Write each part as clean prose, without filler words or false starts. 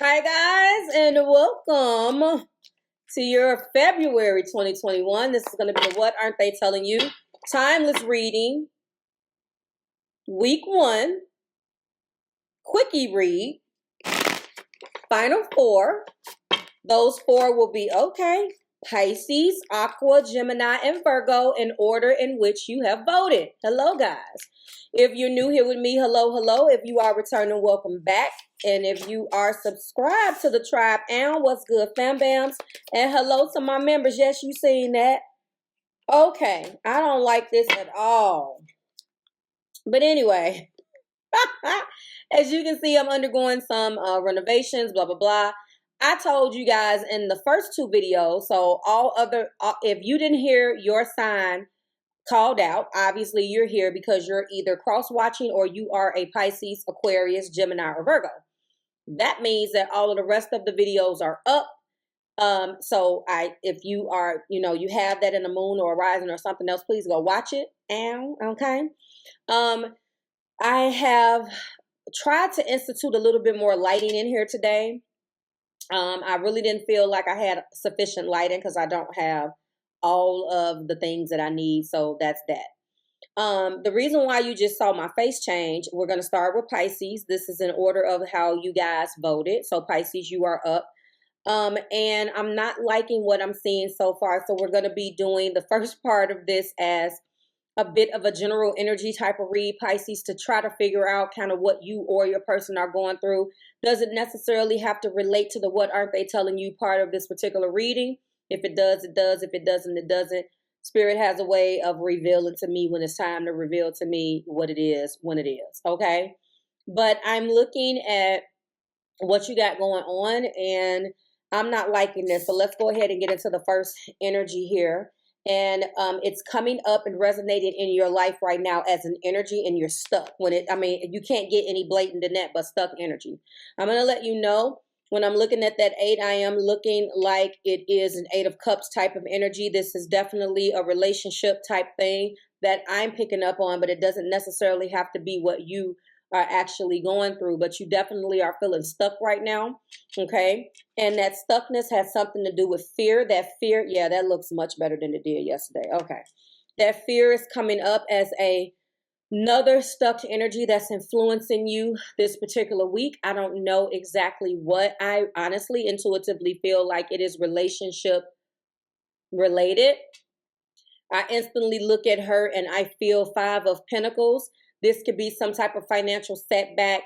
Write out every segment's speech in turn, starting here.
Hi guys, and welcome to your February 2021. This is going to be the What Aren't They Telling You? Timeless reading, week 1, quickie read, final 4. Those 4 will be okay. Pisces, Aqua, Gemini, and Virgo in order in which you have voted. Hello guys. If you're new here with me, hello. If you are returning, welcome back. And if you are subscribed to the tribe, and what's good, fam bams? And hello to my members. Yes, you seen that. Okay, I don't like this at all. But anyway, as you can see, I'm undergoing some renovations, blah, blah, blah. I told you guys in the first 2 videos, so if you didn't hear your sign called out, obviously you're here because you're either cross-watching or you are a Pisces, Aquarius, Gemini, or Virgo. That means that all of the rest of the videos are up. If you are, you have that in the moon or rising or something else, please go watch it. Okay. I have tried to institute a little bit more lighting in here today. I really didn't feel like I had sufficient lighting because I don't have all of the things that I need. So that's that. The reason why you just saw my face change, we're going to start with Pisces. This is in order of how you guys voted. So Pisces, you are up. And I'm not liking what I'm seeing so far. So we're going to be doing the first part of this as a bit of a general energy type of read, Pisces, to try to figure out kind of what you or your person are going through. Doesn't necessarily have to relate to the what aren't they telling you part of this particular reading. If it does, it does. If it doesn't, it doesn't. Spirit has a way of revealing to me when it's time to reveal to me what it is when it is, okay? But I'm looking at what you got going on, and I'm not liking this. So let's go ahead and get into the first energy here. And it's coming up and resonating in your life right now as an energy, and you're stuck. You can't get any blatant than that, but stuck energy. I'm going to let you know when I'm looking at that 8, I am looking like it is an 8 of Cups type of energy. This is definitely a relationship type thing that I'm picking up on, but it doesn't necessarily have to be what you are actually going through, but you definitely are feeling stuck right now, okay? And that stuckness has something to do with fear. That fear, yeah, that looks much better than it did yesterday, okay? That fear is coming up as another stuck energy that's influencing you this particular week. I don't know exactly what. I honestly, intuitively feel like it is relationship related. I instantly look at her and I feel 5 of Pentacles. This could be some type of financial setback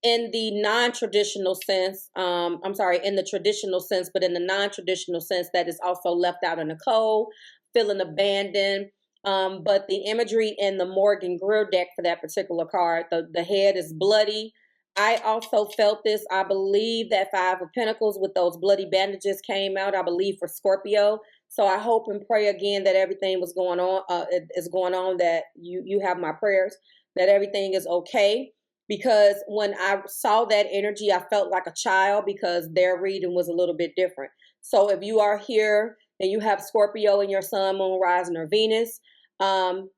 in the non-traditional sense. In the traditional sense, but in the non-traditional sense that is also left out in the cold, feeling abandoned. But the imagery in the Morgan Greer deck for that particular card, the head is bloody. I also felt this. I believe that 5 of Pentacles with those bloody bandages came out, I believe, for Scorpio. So I hope and pray again that everything is going on, that you have my prayers, that everything is okay. Because when I saw that energy, I felt like a child because their reading was a little bit different. So if you are here and you have Scorpio in your sun, moon, rising, or Venus, that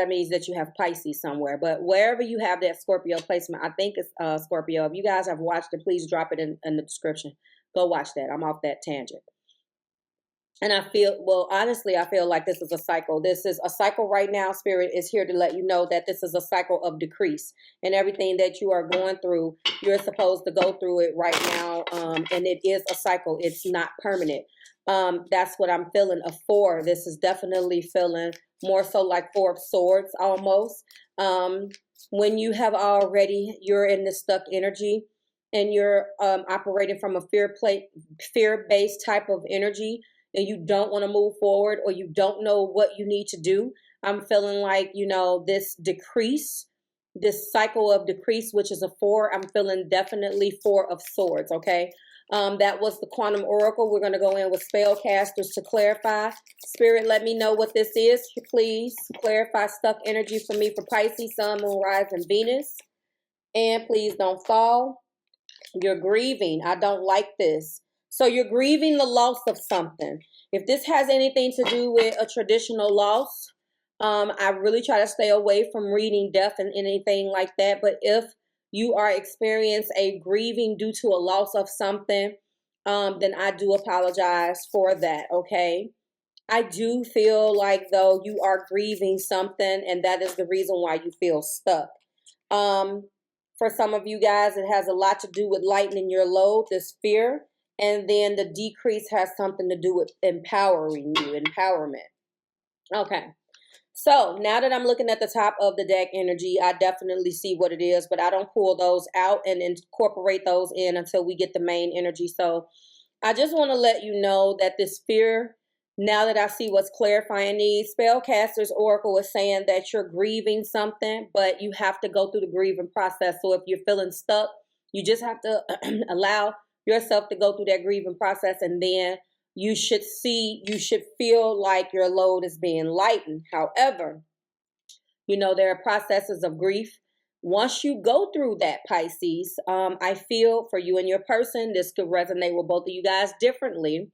means that you have Pisces somewhere. But wherever you have that Scorpio placement, I think it's Scorpio. If you guys have watched it, please drop it in the description. Go watch that. I'm off that tangent. And I feel like this is a cycle. This is a cycle right now. Spirit is here to let you know that this is a cycle of decrease. And everything that you are going through, you're supposed to go through it right now. And it is a cycle. It's not permanent. That's what I'm feeling. A 4. This is definitely feeling more so like 4 of Swords almost. When you have you're in this stuck energy and you're operating from a fear-based type of energy, and you don't want to move forward or you don't know what you need to do, I'm feeling like, this decrease, this cycle of decrease, which is a 4, I'm feeling definitely 4 of Swords, okay? That was the Quantum Oracle. We're going to go in with spellcasters to clarify. Spirit, let me know what this is. Please clarify stuck energy for me for Pisces, Sun, Moon, Rising, Venus. And please don't fall. You're grieving. I don't like this. So you're grieving the loss of something. If this has anything to do with a traditional loss, I really try to stay away from reading death and anything like that. But if you are experiencing a grieving due to a loss of something, then I do apologize for that, okay? I do feel like, though, you are grieving something, and that is the reason why you feel stuck. For some of you guys, it has a lot to do with lightening your load, this fear, and then the decrease has something to do with empowering you, empowerment. Okay. So now that I'm looking at the top of the deck energy, I definitely see what it is, but I don't pull those out and incorporate those in until we get the main energy. So I just want to let you know that this fear, now that I see what's clarifying these, Spellcaster's Oracle is saying that you're grieving something, but you have to go through the grieving process. So if you're feeling stuck, you just have to allow yourself to go through that grieving process, and then you should feel like your load is being lightened. However, you know, there are processes of grief. Once you go through that, Pisces, I feel for you and your person, this could resonate with both of you guys differently.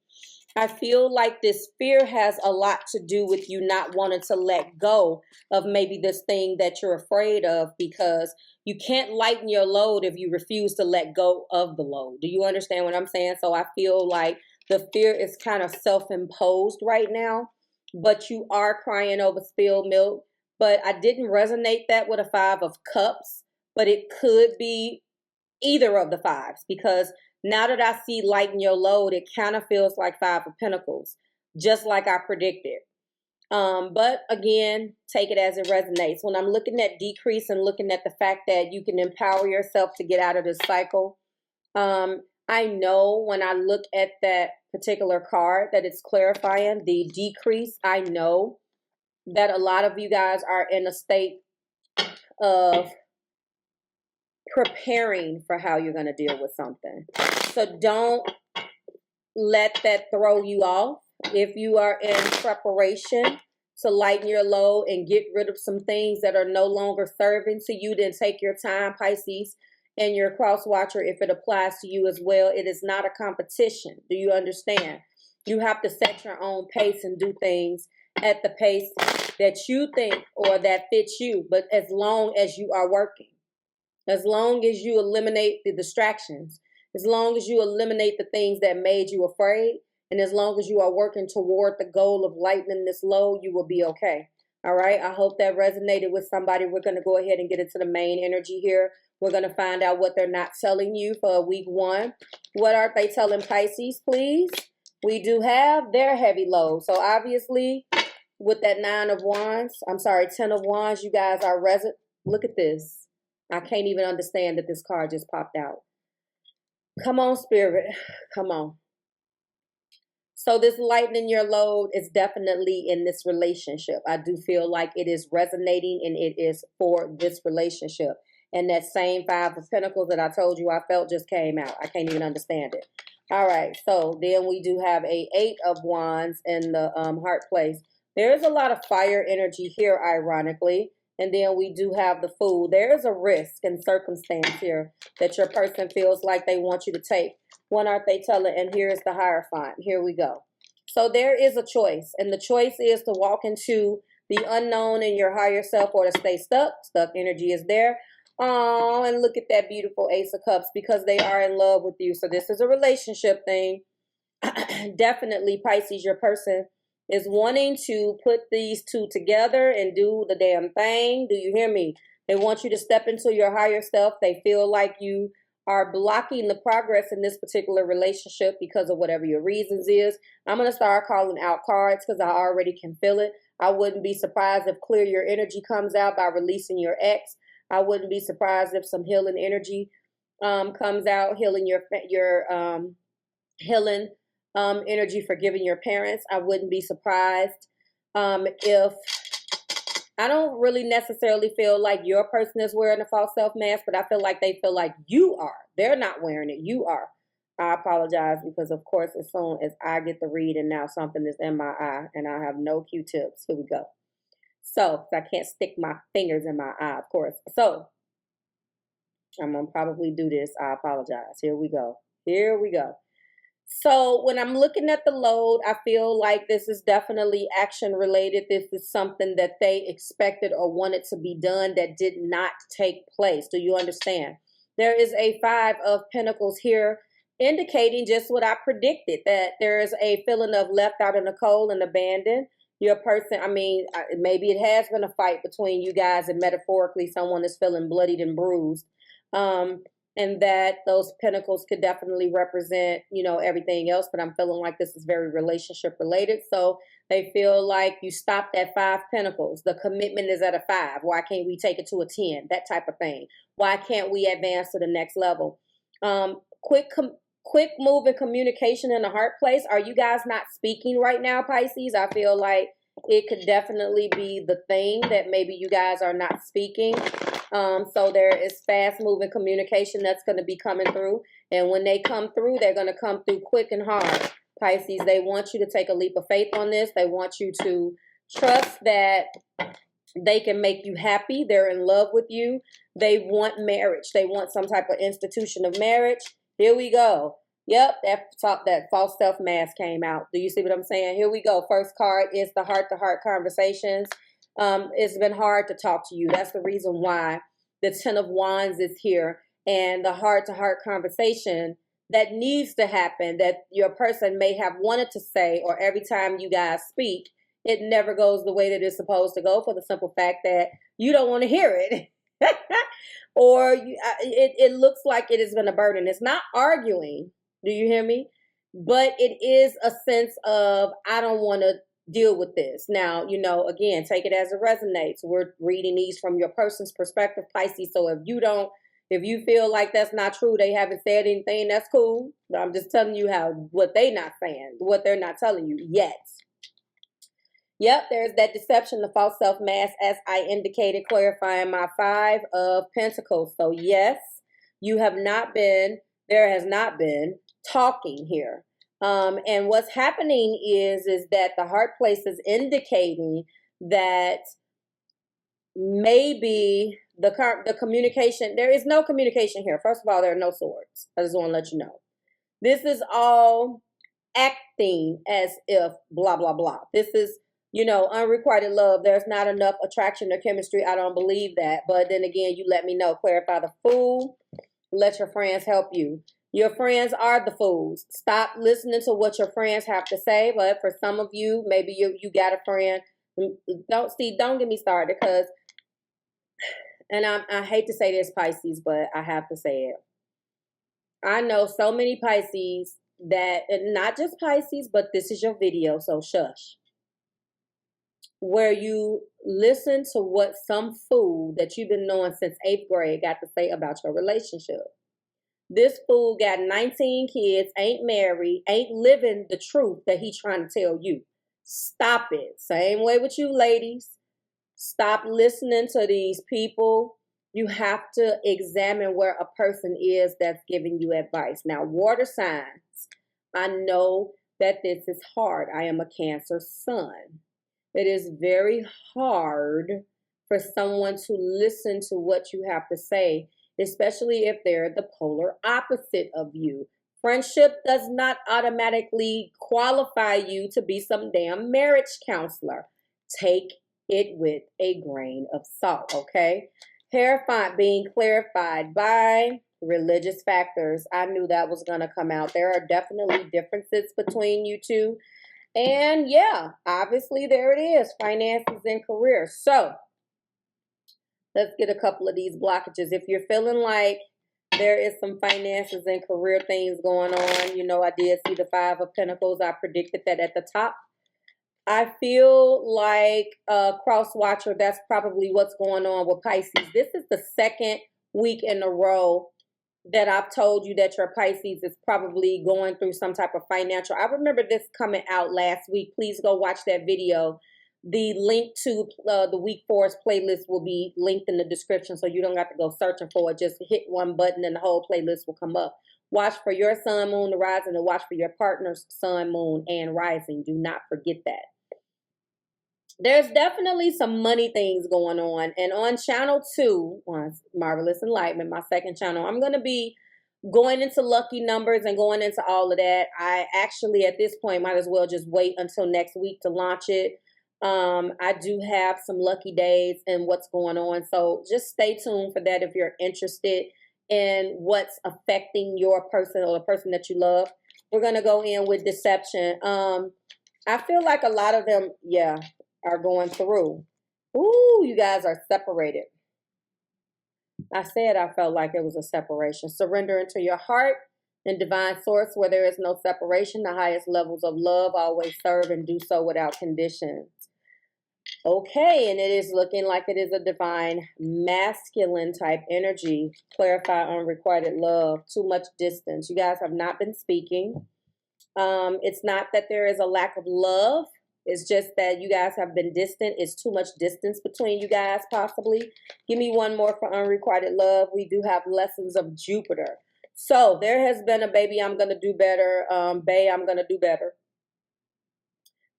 I feel like this fear has a lot to do with you not wanting to let go of maybe this thing that you're afraid of, because you can't lighten your load if you refuse to let go of the load. Do you understand what I'm saying? So I feel like the fear is kind of self-imposed right now, but you are crying over spilled milk. But I didn't resonate that with a 5 of Cups, but it could be either of the fives, because now that I see lighten your load, it kind of feels like 5 of Pentacles, just like I predicted. But again, take it as it resonates. When I'm looking at decrease and looking at the fact that you can empower yourself to get out of this cycle, I know when I look at that particular card that it's clarifying the decrease. I know that a lot of you guys are in a state of preparing for how you're going to deal with something. So don't let that throw you off. If you are in preparation to lighten your load and get rid of some things that are no longer serving to you, then take your time, Pisces, and your cross watcher, if it applies to you as well. It is not a competition. Do you understand? You have to set your own pace and do things at the pace that you think or that fits you. But as long as you are working, as long as you eliminate the distractions, as long as you eliminate the things that made you afraid, and as long as you are working toward the goal of lightening this load, you will be okay. All right. I hope that resonated with somebody. We're going to go ahead and get into the main energy here. We're going to find out what they're not telling you for week 1. What are they telling Pisces, please? We do have their heavy load. So obviously, with that 10 of Wands, you guys are Look at this. I can't even understand that this card just popped out. Come on, Spirit. Come on. So this lightening your load is definitely in this relationship. I do feel like it is resonating, and it is for this relationship. And that same 5 of Pentacles that I told you I felt just came out. I can't even understand it. All right. So then we do have a 8 of Wands in the heart place. There's a lot of fire energy here, ironically. And then we do have the Fool. There's a risk and circumstance here that your person feels like they want you to take. What aren't they telling? And here's the Hierophant. Here we go. So there is a choice. And the choice is to walk into the unknown in your higher self, or to stay stuck. Stuck energy is there. Oh, and look at that beautiful Ace of Cups, because they are in love with you. So this is a relationship thing. Definitely, Pisces, your person is wanting to put these two together and do the damn thing. Do you hear me? They want you to step into your higher self. They feel like you are blocking the progress in this particular relationship because of whatever your reasons is. I'm going to start calling out cards because I already can feel it. I wouldn't be surprised if Clear Your Energy comes out by releasing your ex. I wouldn't be surprised if some healing energy comes out, healing your healing energy, forgiving your parents. I wouldn't be surprised if, I don't really necessarily feel like your person is wearing a false self mask, but I feel like they feel like you are. They're not wearing it. You are. I apologize, because of course, as soon as I get the read and now something is in my eye and I have no Q-tips. Here we go. So I can't stick my fingers in my eye, of course. So I'm going to probably do this. I apologize. Here we go. Here we go. So when I'm looking at the load, I feel like this is definitely action related. This is something that they expected or wanted to be done that did not take place. Do you understand? There is a 5 of Pentacles here, indicating just what I predicted, that there is a feeling of left out in the cold and abandoned. Your person, I mean, maybe it has been a fight between you guys, and metaphorically someone is feeling bloodied and bruised. And that those pentacles could definitely represent, you know, everything else. But I'm feeling like this is very relationship related. So they feel like you stopped at 5 pentacles. The commitment is at a 5. Why can't we take it to a 10? That type of thing. Why can't we advance to the next level? Quick move in communication in the heart place. Are you guys not speaking right now, Pisces? I feel like it could definitely be the thing that maybe you guys are not speaking. So there is fast moving communication that's going to be coming through. And when they come through, they're going to come through quick and hard. Pisces, they want you to take a leap of faith on this. They want you to trust that they can make you happy. They're in love with you. They want marriage. They want some type of institution of marriage. Here we go. Yep, that false self mask came out. Do you see what I'm saying? Here we go. First card is the heart-to-heart conversations. It's been hard to talk to you. That's the reason why the 10 of Wands is here. And the heart-to-heart conversation that needs to happen, that your person may have wanted to say, or every time you guys speak, it never goes the way that it's supposed to go, for the simple fact that you don't want to hear it. Or it looks like it has been a burden. It's not arguing. Do you hear me? But it is a sense of, I don't want to deal with this. Now, you know, again, take it as it resonates. We're reading these from your person's perspective, Pisces. So if you feel like that's not true, they haven't said anything, that's cool. But I'm just telling you what they're not saying, what they're not telling you yet. Yep, there's that deception, the false self mask, as I indicated, clarifying my 5 of Pentacles. So yes, there has not been talking here. And what's happening is that the heart place is indicating that maybe the communication, there is no communication here. First of all, there are no swords. I just want to let you know. This is all acting as if blah, blah, blah. This is, you know, unrequited love. There's not enough attraction or chemistry. I don't believe that. But then again, you let me know. Clarify the Fool. Let your friends help you. Your friends are the fools. Stop listening to what your friends have to say. But for some of you, maybe you got a friend. Don't get me started, because, and I hate to say this, Pisces, but I have to say it. I know so many Pisces that, and not just Pisces, but this is your video, so shush. Where you listen to what some fool that you've been knowing since 8th grade got to say about your relationship. This fool got 19 kids, ain't married, ain't living the truth that he's trying to tell you. Stop it. Same way with you ladies. Stop listening to these people. You have to examine where a person is that's giving you advice. Now, water signs. I know that this is hard. I am a Cancer sun. It is very hard for someone to listen to what you have to say, especially if they're the polar opposite of you. Friendship does not automatically qualify you to be some damn marriage counselor. Take it with a grain of salt, okay? Being clarified by religious factors. I knew that was going to come out. There are definitely differences between you two. And yeah, obviously there it is, finances and career. So let's get a couple of these blockages. If you're feeling like there is some finances and career things going on, you know, I did see the 5 of Pentacles. I predicted that at the top. I feel like cross watcher, that's probably what's going on with Pisces. This is the 2nd week in a row that I've told you that your Pisces is probably going through some type of financial. I remember this coming out last week. Please go watch that video. The link to the week 4's playlist will be linked in the description, so you don't have to go searching for it. Just hit one button and the whole playlist will come up. Watch for your sun, moon, the rising, and watch for your partner's sun, moon, and rising. Do not forget that. There's definitely some money things going on. And on channel 2, on Marvelous Enlightenment, my 2nd channel, I'm going to be going into lucky numbers and going into all of that. I actually, at this point, might as well just wait until next week to launch it. I do have some lucky days and what's going on. So just stay tuned for that if you're interested in what's affecting your person or the person that you love. We're going to go in with deception. I feel like a lot of them, yeah, are going through. Ooh, you guys are separated. I said I felt like it was a separation. Surrender into your heart and divine source where there is no separation. The highest levels of love always serve and do so without conditions. Okay, and it is looking like it is a divine masculine type energy. Clarify unrequited love. Too much distance. You guys have not been speaking. It's not that there is a lack of love. It's just that you guys have been distant. It's too much distance between you guys, possibly. Give me one more for unrequited love. We do have lessons of Jupiter. So there has been a baby, I'm going to do better. Bae, I'm going to do better.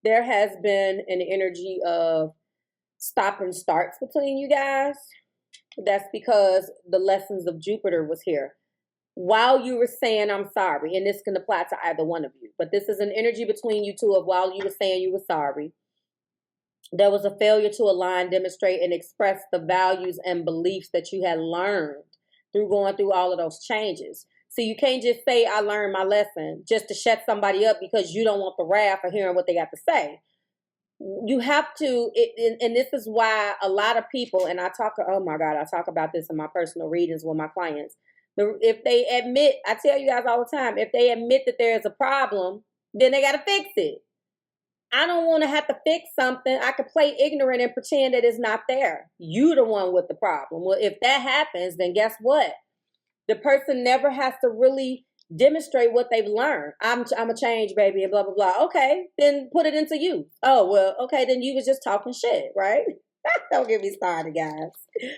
There has been an energy of stop and starts between you guys. That's because the lessons of Jupiter was here. While you were saying, I'm sorry, and this can apply to either one of you, but this is an energy between you two of while you were saying you were sorry, there was a failure to align, demonstrate, and express the values and beliefs that you had learned through going through all of those changes. So you can't just say, I learned my lesson just to shut somebody up because you don't want the wrath of hearing what they got to say. You have to, and this is why a lot of people, and I talk about this in my personal readings with my clients. If they admit, I tell you guys all the time, if they admit that there is a problem, then they got to fix it. I don't want to have to fix something. I could play ignorant and pretend that it's not there. You the one with the problem. Well, if that happens, then guess what? The person never has to really demonstrate what they've learned. I'm a change baby and blah, blah, blah. Okay, then put it into you. Oh, well, okay, then you was just talking shit, right? Don't get me started, guys.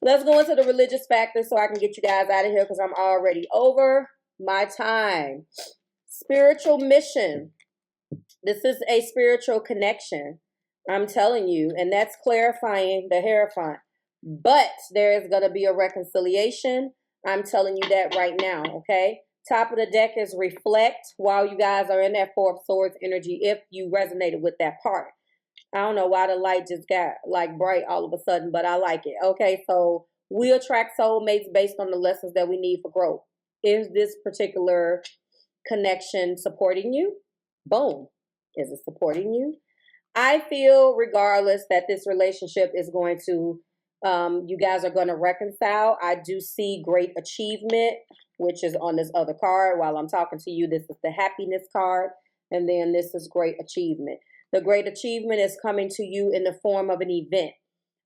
Let's go into the religious factor so I can get you guys out of here because I'm already over my time. Spiritual mission. This is a spiritual connection. I'm telling you, and that's clarifying the Hierophant. But there is going to be a reconciliation. I'm telling you that right now, okay? Top of the deck is reflect while you guys are in that Four of Swords energy if you resonated with that part. I don't know why the light just got like bright all of a sudden, but I like it. Okay, so we attract soulmates based on the lessons that we need for growth. Is this particular connection supporting you? Boom. Is it supporting you? I feel regardless that this relationship is going to, you guys are going to reconcile. I do see great achievement, which is on this other card. While I'm talking to you, this is the happiness card. And then this is great achievement. The great achievement is coming to you in the form of an event.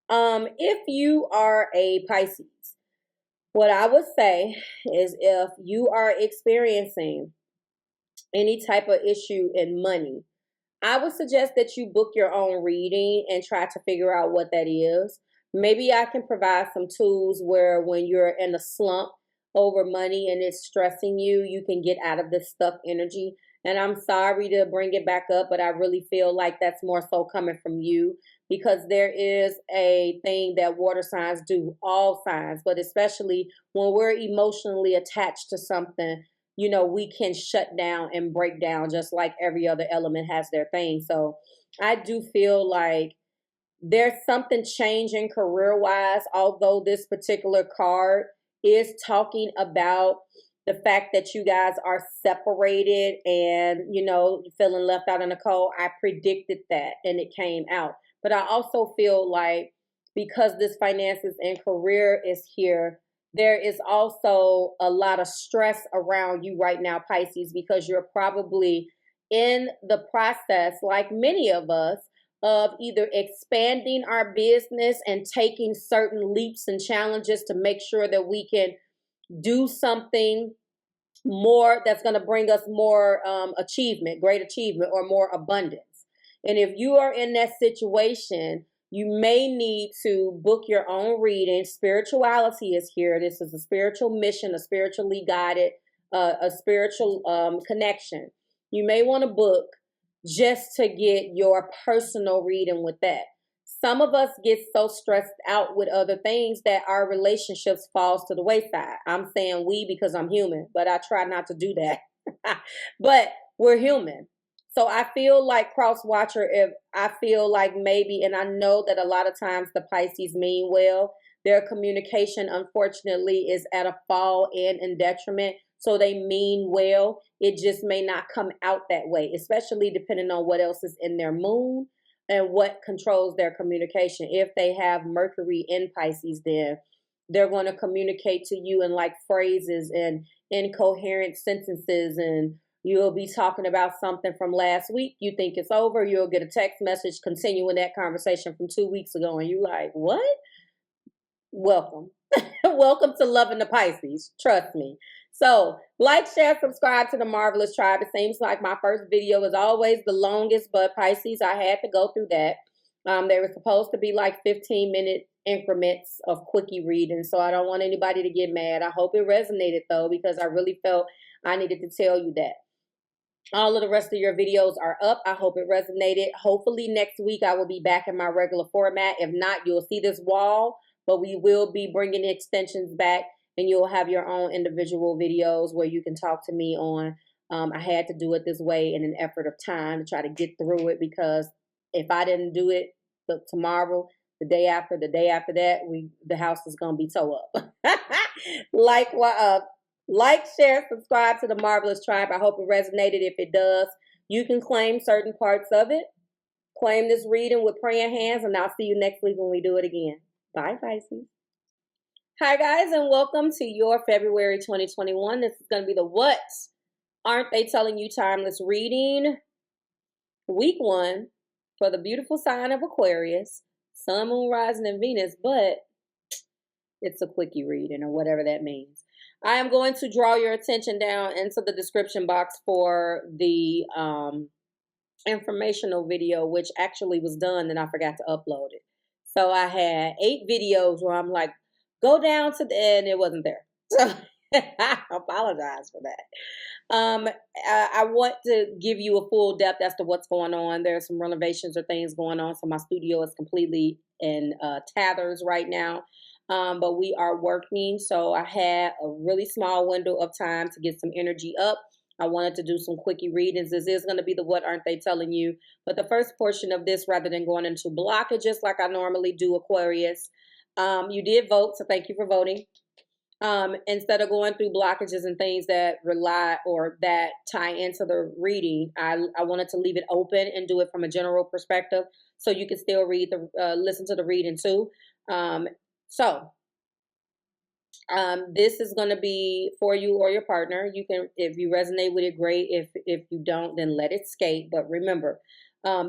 If you are a Pisces, what I would say is if you are experiencing any type of issue in money, I would suggest that you book your own reading and try to figure out what that is. Maybe I can provide some tools where when you're in a slump over money and it's stressing you, you can get out of this stuck energy. And I'm sorry to bring it back up, but I really feel like that's more so coming from you because there is a thing that water signs do, all signs, but especially when we're emotionally attached to something, you know, we can shut down and break down just like every other element has their thing. So I do feel like there's something changing career-wise, although this particular card is talking about the fact that you guys are separated and, you know, feeling left out in the cold. I predicted that and it came out. But I also feel like because this finances and career is here, there is also a lot of stress around you right now, Pisces, because you're probably in the process, like many of us, of either expanding our business and taking certain leaps and challenges to make sure that we can do something more that's going to bring us more achievement, great achievement, or more abundance. And if you are in that situation, you may need to book your own reading. Spirituality is here. This is a spiritual mission, a spiritually guided, a spiritual connection. You may want to book just to get your personal reading with that. Some of us get so stressed out with other things that our relationships falls to the wayside. I'm saying we because I'm human, but I try not to do that. But we're human. So I feel like cross watcher, if I feel like maybe, and I know that a lot of times the Pisces mean well, Their communication, unfortunately, is at a fall and in detriment. So they mean well. It just may not come out that way, especially depending on what else is in their moon and what controls their communication. If they have Mercury in Pisces, then they're going to communicate to you in like phrases and incoherent sentences, and you'll be talking about something from last week. You think it's over. You'll get a text message continuing that conversation from 2 weeks ago, and you're like, what? Welcome. Welcome to Loving the Pisces. Trust me. So, like, share, subscribe to the Marvelous Tribe. It seems like my first video is always the longest, but Pisces, I had to go through that. They were supposed to be like 15-minute increments of quickie reading, so I don't want anybody to get mad. I hope it resonated, though, because I really felt I needed to tell you that. All of the rest of your videos are up. I hope it resonated. Hopefully next week I will be back in my regular format. If not, you'll see this wall, but we will be bringing extensions back, and you'll have your own individual videos where you can talk to me on. I had to do it this way in an effort of time to try to get through it, because if I didn't do it tomorrow, the day after that, the house is going to be tore up. Like, share, subscribe to the Marvelous Tribe. I hope it resonated. If it does, you can claim certain parts of it. Claim this reading with praying hands, and I'll see you next week when we do it again. Bye, Pisces. Hi, guys, and welcome to your February 2021. This is going to be the What Aren't They Telling You Timeless reading. Week 1 for the beautiful sign of Aquarius, Sun, Moon, Rising, and Venus, but it's a quickie reading, or whatever that means. I am going to draw your attention down into the description box for the informational video, which actually was done and I forgot to upload it. So I had 8 videos where I'm like, go down to the end. It wasn't there. So I apologize for that. I want to give you a full depth as to what's going on. There's some renovations or things going on, so my studio is completely in tatters right now. But we are working, so I had a really small window of time to get some energy up. I wanted to do some quickie readings. This is going to be the What Aren't They Telling You? But the first portion of this, rather than going into blockages like I normally do, Aquarius, you did vote, so thank you for voting. Instead of going through blockages and things that rely or that tie into the reading, I wanted to leave it open and do it from a general perspective, so you can still listen to the reading too. This is going to be for you or your partner. You can, if you resonate with it, great. If you don't, then let it skate. But remember,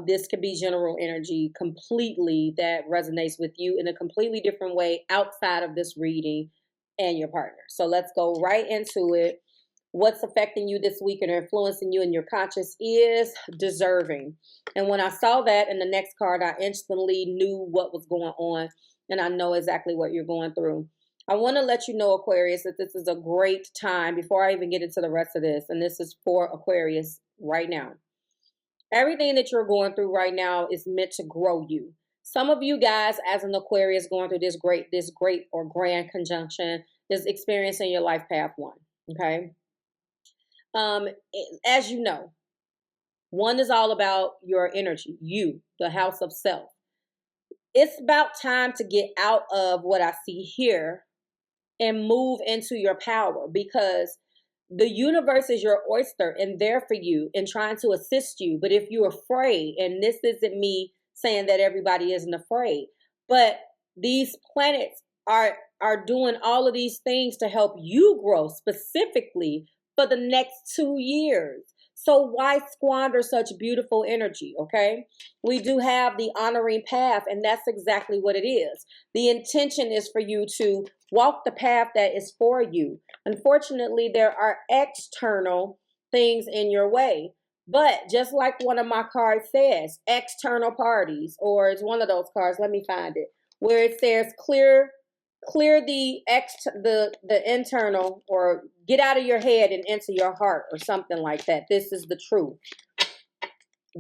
this could be general energy completely that resonates with you in a completely different way outside of this reading and your partner. So let's go right into it. What's affecting you this week and influencing you in your conscious is deserving. And when I saw that in the next card, I instantly knew what was going on, and I know exactly what you're going through. I want to let you know, Aquarius, that this is a great time before I even get into the rest of this. And this is for Aquarius right now. Everything that you're going through right now is meant to grow you. Some of you guys, as an Aquarius, going through this great or grand conjunction, this experience in your life path 1. Okay. As you know, 1 is all about your energy, you, the house of self. It's about time to get out of what I see here and move into your power, because the universe is your oyster and there for you and trying to assist you. But if you're afraid, and this isn't me saying that everybody isn't afraid, but these planets are doing all of these things to help you grow specifically for the next 2 years. So why squander such beautiful energy, okay? We do have the honoring path, and that's exactly what it is. The intention is for you to walk the path that is for you. Unfortunately, there are external things in your way. But just like one of my cards says, external parties, or it's one of those cards, let me find it, where it says clear the internal, or get out of your head and into your heart, or something like that. This is the truth.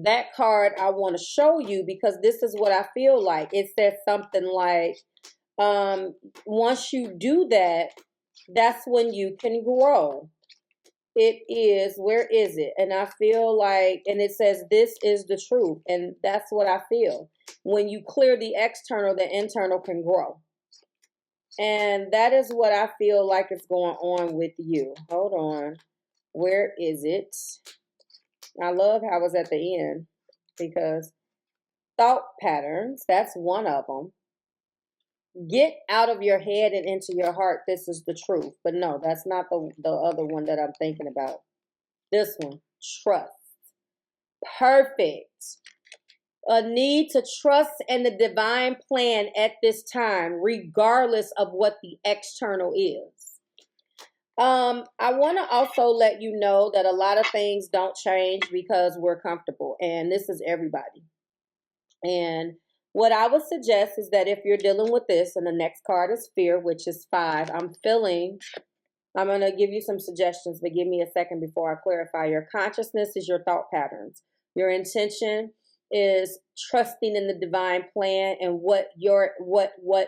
That card I want to show you, because this is what I feel like. It says something like, once you do that, that's when you can grow. It is, where is it? And I feel like, and it says, this is the truth. And that's what I feel. When you clear the external, the internal can grow. And that is what I feel like is going on with you. Hold on. Where is it? I love how it's at the end because thought patterns, that's one of them. Get out of your head and into your heart. This is the truth. But no, that's not the other one that I'm thinking about. This one, trust. Perfect. A need to trust in the divine plan at this time, regardless of what the external is. I want to also let you know that a lot of things don't change because we're comfortable, and this is everybody. And what I would suggest is that if you're dealing with this, and the next card is fear, which is 5, I'm going to give you some suggestions, but give me a second before I clarify. Your consciousness is your thought patterns. Your intention is trusting in the divine plan and what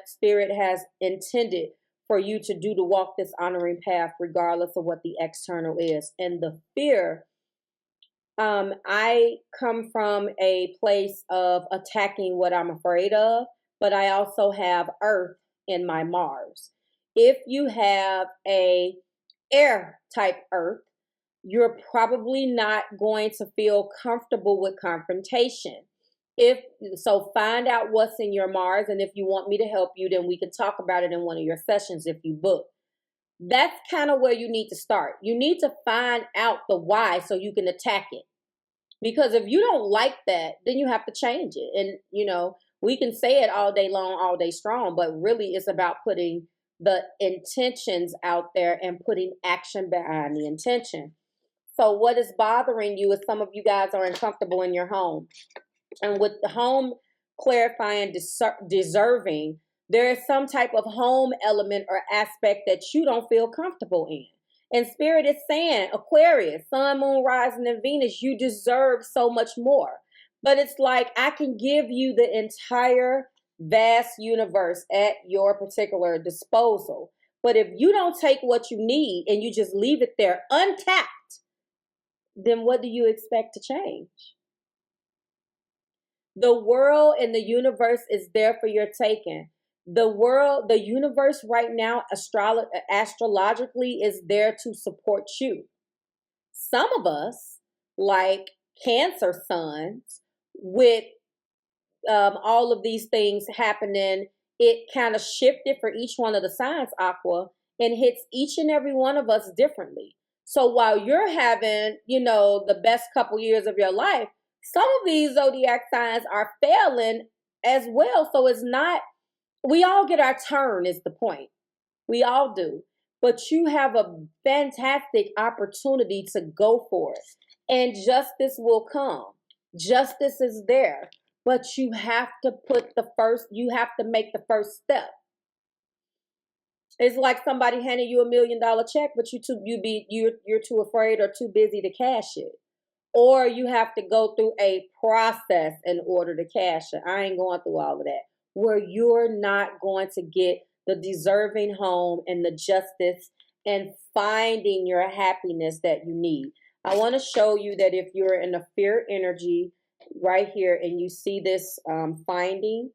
spirit has intended for you to do to walk this honoring path, regardless of what the external is. And the fear, I come from a place of attacking what I'm afraid of, but I also have Earth in my Mars. If you have a air type Earth, you're probably not going to feel comfortable with confrontation. So find out what's in your Mars, and if you want me to help you, then we can talk about it in one of your sessions if you book. That's kind of where you need to start. You need to find out the why so you can attack it. Because if you don't like that, then you have to change it. And, we can say it all day long, all day strong, but really it's about putting the intentions out there and putting action behind the intention. So what is bothering you is some of you guys are uncomfortable in your home. And with the home clarifying deserving, there is some type of home element or aspect that you don't feel comfortable in. And Spirit is saying, Aquarius, Sun, Moon, Rising, and Venus, you deserve so much more. But it's like I can give you the entire vast universe at your particular disposal. But if you don't take what you need and you just leave it there untapped, then what do you expect to change? The world and the universe is there for your taking. The universe right now, astrologically, is there to support you. Some of us, like Cancer suns, with all of these things happening, it kind of shifted for each one of the signs, Aqua, and hits each and every one of us differently. So while you're having, the best couple years of your life, some of these zodiac signs are failing as well. So it's not, we all get our turn is the point. We all do. But you have a fantastic opportunity to go for it. And justice will come. Justice is there. But you have to make the first step. It's like somebody handing you $1 million check, but you're too afraid or too busy to cash it. Or you have to go through a process in order to cash it. I ain't going through all of that. Where you're not going to get the deserving home and the justice and finding your happiness that you need. I want to show you that if you're in the fear energy right here and you see this finding,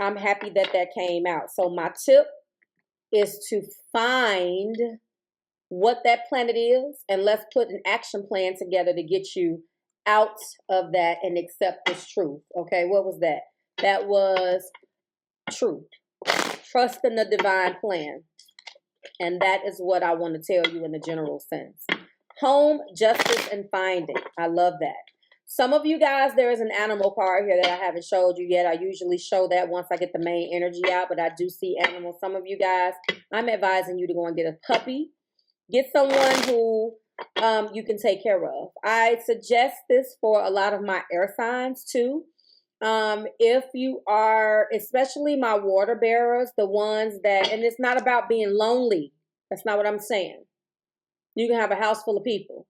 I'm happy that came out. So my tip is to find what that planet is, and let's put an action plan together to get you out of that and accept this truth. Okay, what was that? That was truth. Trust in the divine plan. And that is what I want to tell you in the general sense. Home, justice, and finding. I love that. Some of you guys, there is an animal card here that I haven't showed you yet. I usually show that once I get the main energy out, but I do see animals. Some of you guys, I'm advising you to go and get a puppy. Get someone who you can take care of. I suggest this for a lot of my air signs too. If you are, especially my water bearers, the ones that, and it's not about being lonely. That's not what I'm saying. You can have a house full of people.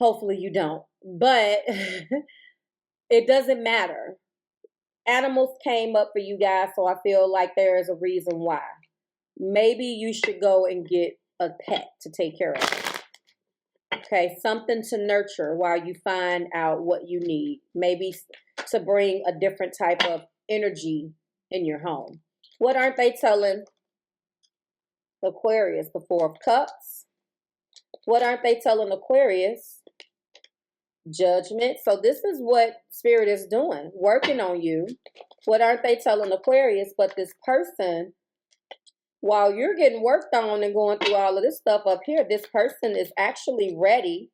Hopefully you don't. But it doesn't matter. Animals came up for you guys, so I feel like there is a reason why. Maybe you should go and get a pet to take care of. Okay, something to nurture while you find out what you need. Maybe to bring a different type of energy in your home. What aren't they telling Aquarius, the Four of Cups. What aren't they telling Aquarius? Judgment. So this is what Spirit is doing, working on you. What aren't they telling Aquarius? But this person, while you're getting worked on and going through all of this stuff up here, this person is actually ready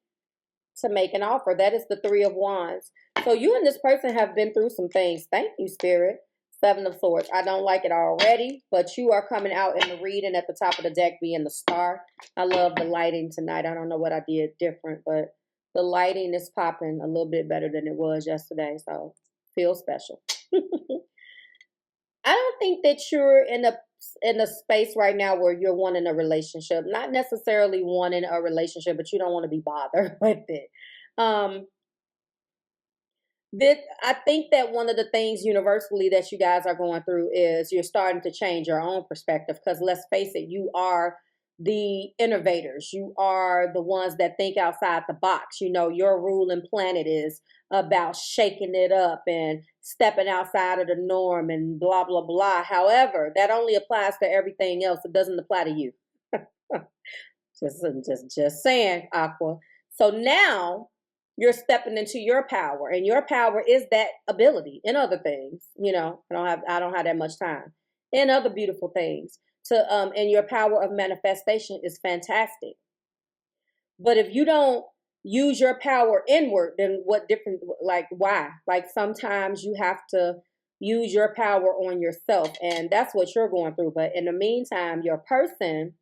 to make an offer. That is the Three of Wands. So you and this person have been through some things. Thank you, Spirit. Seven of Swords. I don't like it already, but you are coming out in the reading at the top of the deck being the star. I love the lighting tonight. I don't know what I did different, but the lighting is popping a little bit better than it was yesterday, so feel special. I don't think that you're in a space right now where you're wanting a relationship. Not necessarily wanting a relationship, but you don't want to be bothered with it. I think that one of the things universally that you guys are going through is you're starting to change your own perspective, because let's face it, you are the innovators. You are the ones that think outside the box. You know, your ruling planet is about shaking it up and stepping outside of the norm and blah, blah, blah. However, that only applies to everything else. It doesn't apply to you. just saying, Aqua. So now you're stepping into your power, and your power is that ability in other things. You know, I don't have that much time in other beautiful things. And your power of manifestation is fantastic. But if you don't use your power inward, then what different, like why? Like sometimes you have to use your power on yourself, and that's what you're going through. But in the meantime, your person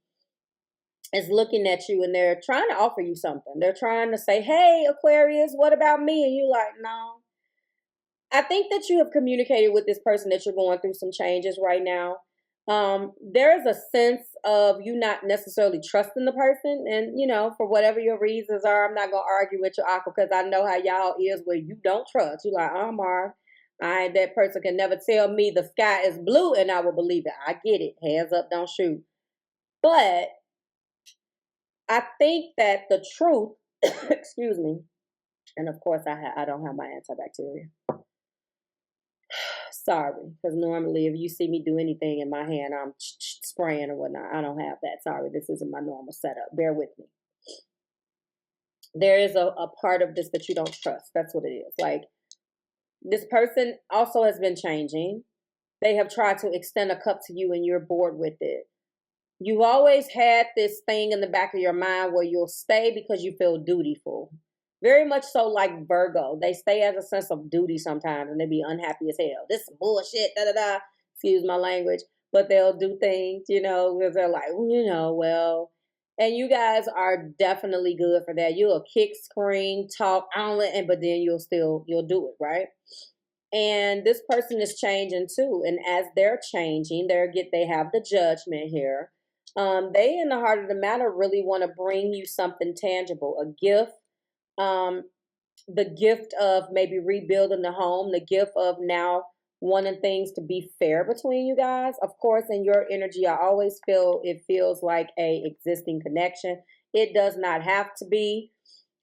is looking at you and they're trying to offer you something. They're trying to say, hey, Aquarius, what about me? And you're like, no. I think that you have communicated with this person that you're going through some changes right now. There is a sense of you not necessarily trusting the person. And, you know, for whatever your reasons are, I'm not going to argue with you, Aqua, because I know how y'all is where you don't trust. You're like, Marve, that person can never tell me the sky is blue and I will believe it. I get it. Hands up, don't shoot. But I think that the truth, excuse me, and of course I don't have my antibacterial. Sorry, because normally if you see me do anything in my hand, I'm spraying or whatnot. I don't have that. Sorry, this isn't my normal setup. Bear with me. There is a part of this that you don't trust. That's what it is. Like, this person also has been changing. They have tried to extend a cup to you and you're bored with it. You've always had this thing in the back of your mind where you'll stay because you feel dutiful. Very much so like Virgo. They stay as a sense of duty sometimes and they be unhappy as hell. This is bullshit, da-da-da. Excuse my language. But they'll do things, you know, because they're like, you know, well. And you guys are definitely good for that. You'll kick, scream, talk, but then you'll do it, right? And this person is changing too. And as they're changing, they have the Judgment here. They, in the heart of the matter, really want to bring you something tangible, a gift, the gift of maybe rebuilding the home, the gift of now wanting things to be fair between you guys. Of course, in your energy, I always feel it feels like a existing connection. It does not have to be.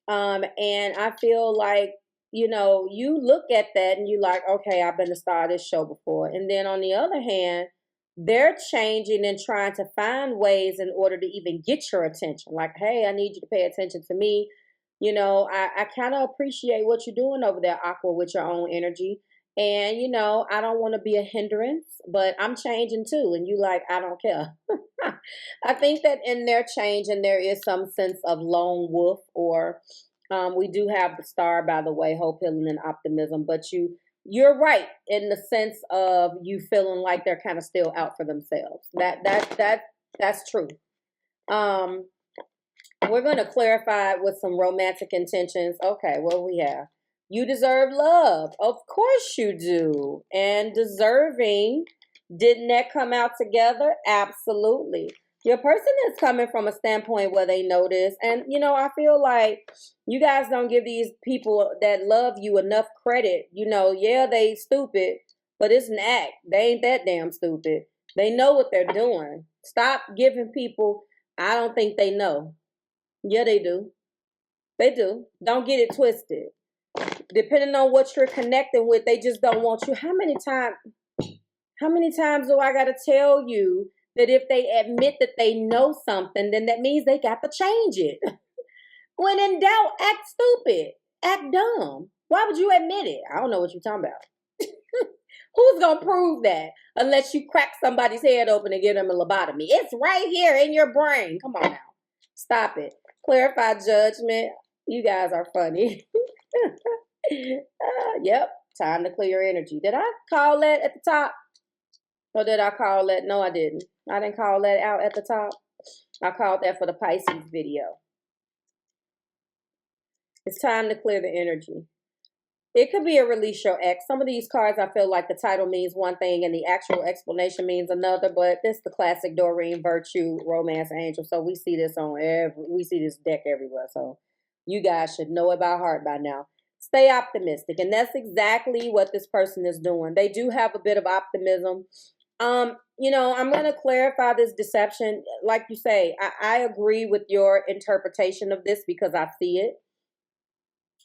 And I feel like, you know, you look at that and you like, okay, I've been the star of this show before. And then on the other hand, they're changing and trying to find ways in order to even get your attention. Like, hey, I need you to pay attention to me. You know, I kind of appreciate what you're doing over there, Aqua, with your own energy. And, you know, I don't want to be a hindrance, but I'm changing too. And you like, I don't care. I think that in their change, and there is some sense of lone wolf, or we do have the star, by the way, hope, healing, and optimism. But you're right in the sense of you feeling like they're kind of still out for themselves. That's true. We're going to clarify with some romantic intentions. Okay, what do we have? You deserve love. Of course you do. And deserving, didn't that come out together? Absolutely. Your person is coming from a standpoint where they know this. And, you know, I feel like you guys don't give these people that love you enough credit. You know, yeah, they stupid, but it's an act. They ain't that damn stupid. They know what they're doing. Stop giving people, I don't think they know. Yeah, they do. They do. Don't get it twisted. Depending on what you're connecting with, they just don't want you. How many times do I got to tell you that if they admit that they know something, then that means they got to change it. When in doubt, act stupid, act dumb. Why would you admit it? I don't know what you're talking about. Who's going to prove that unless you crack somebody's head open and give them a lobotomy? It's right here in your brain. Come on now. Stop it. Clarify judgment. You guys are funny. Yep. Time to clear energy. Did I call that at the top? Or did I call that? No, I didn't. I didn't call that out at the top. I called that for the Pisces video. It's time to clear the energy. It could be a release your ex. Some of these cards, I feel like the title means one thing and the actual explanation means another, but this is the classic Doreen Virtue Romance Angel. So we see this we see this deck everywhere. So you guys should know it by heart by now. Stay optimistic. And that's exactly what this person is doing. They do have a bit of optimism. You know, I'm going to clarify this deception. Like you say, I agree with your interpretation of this because I see it.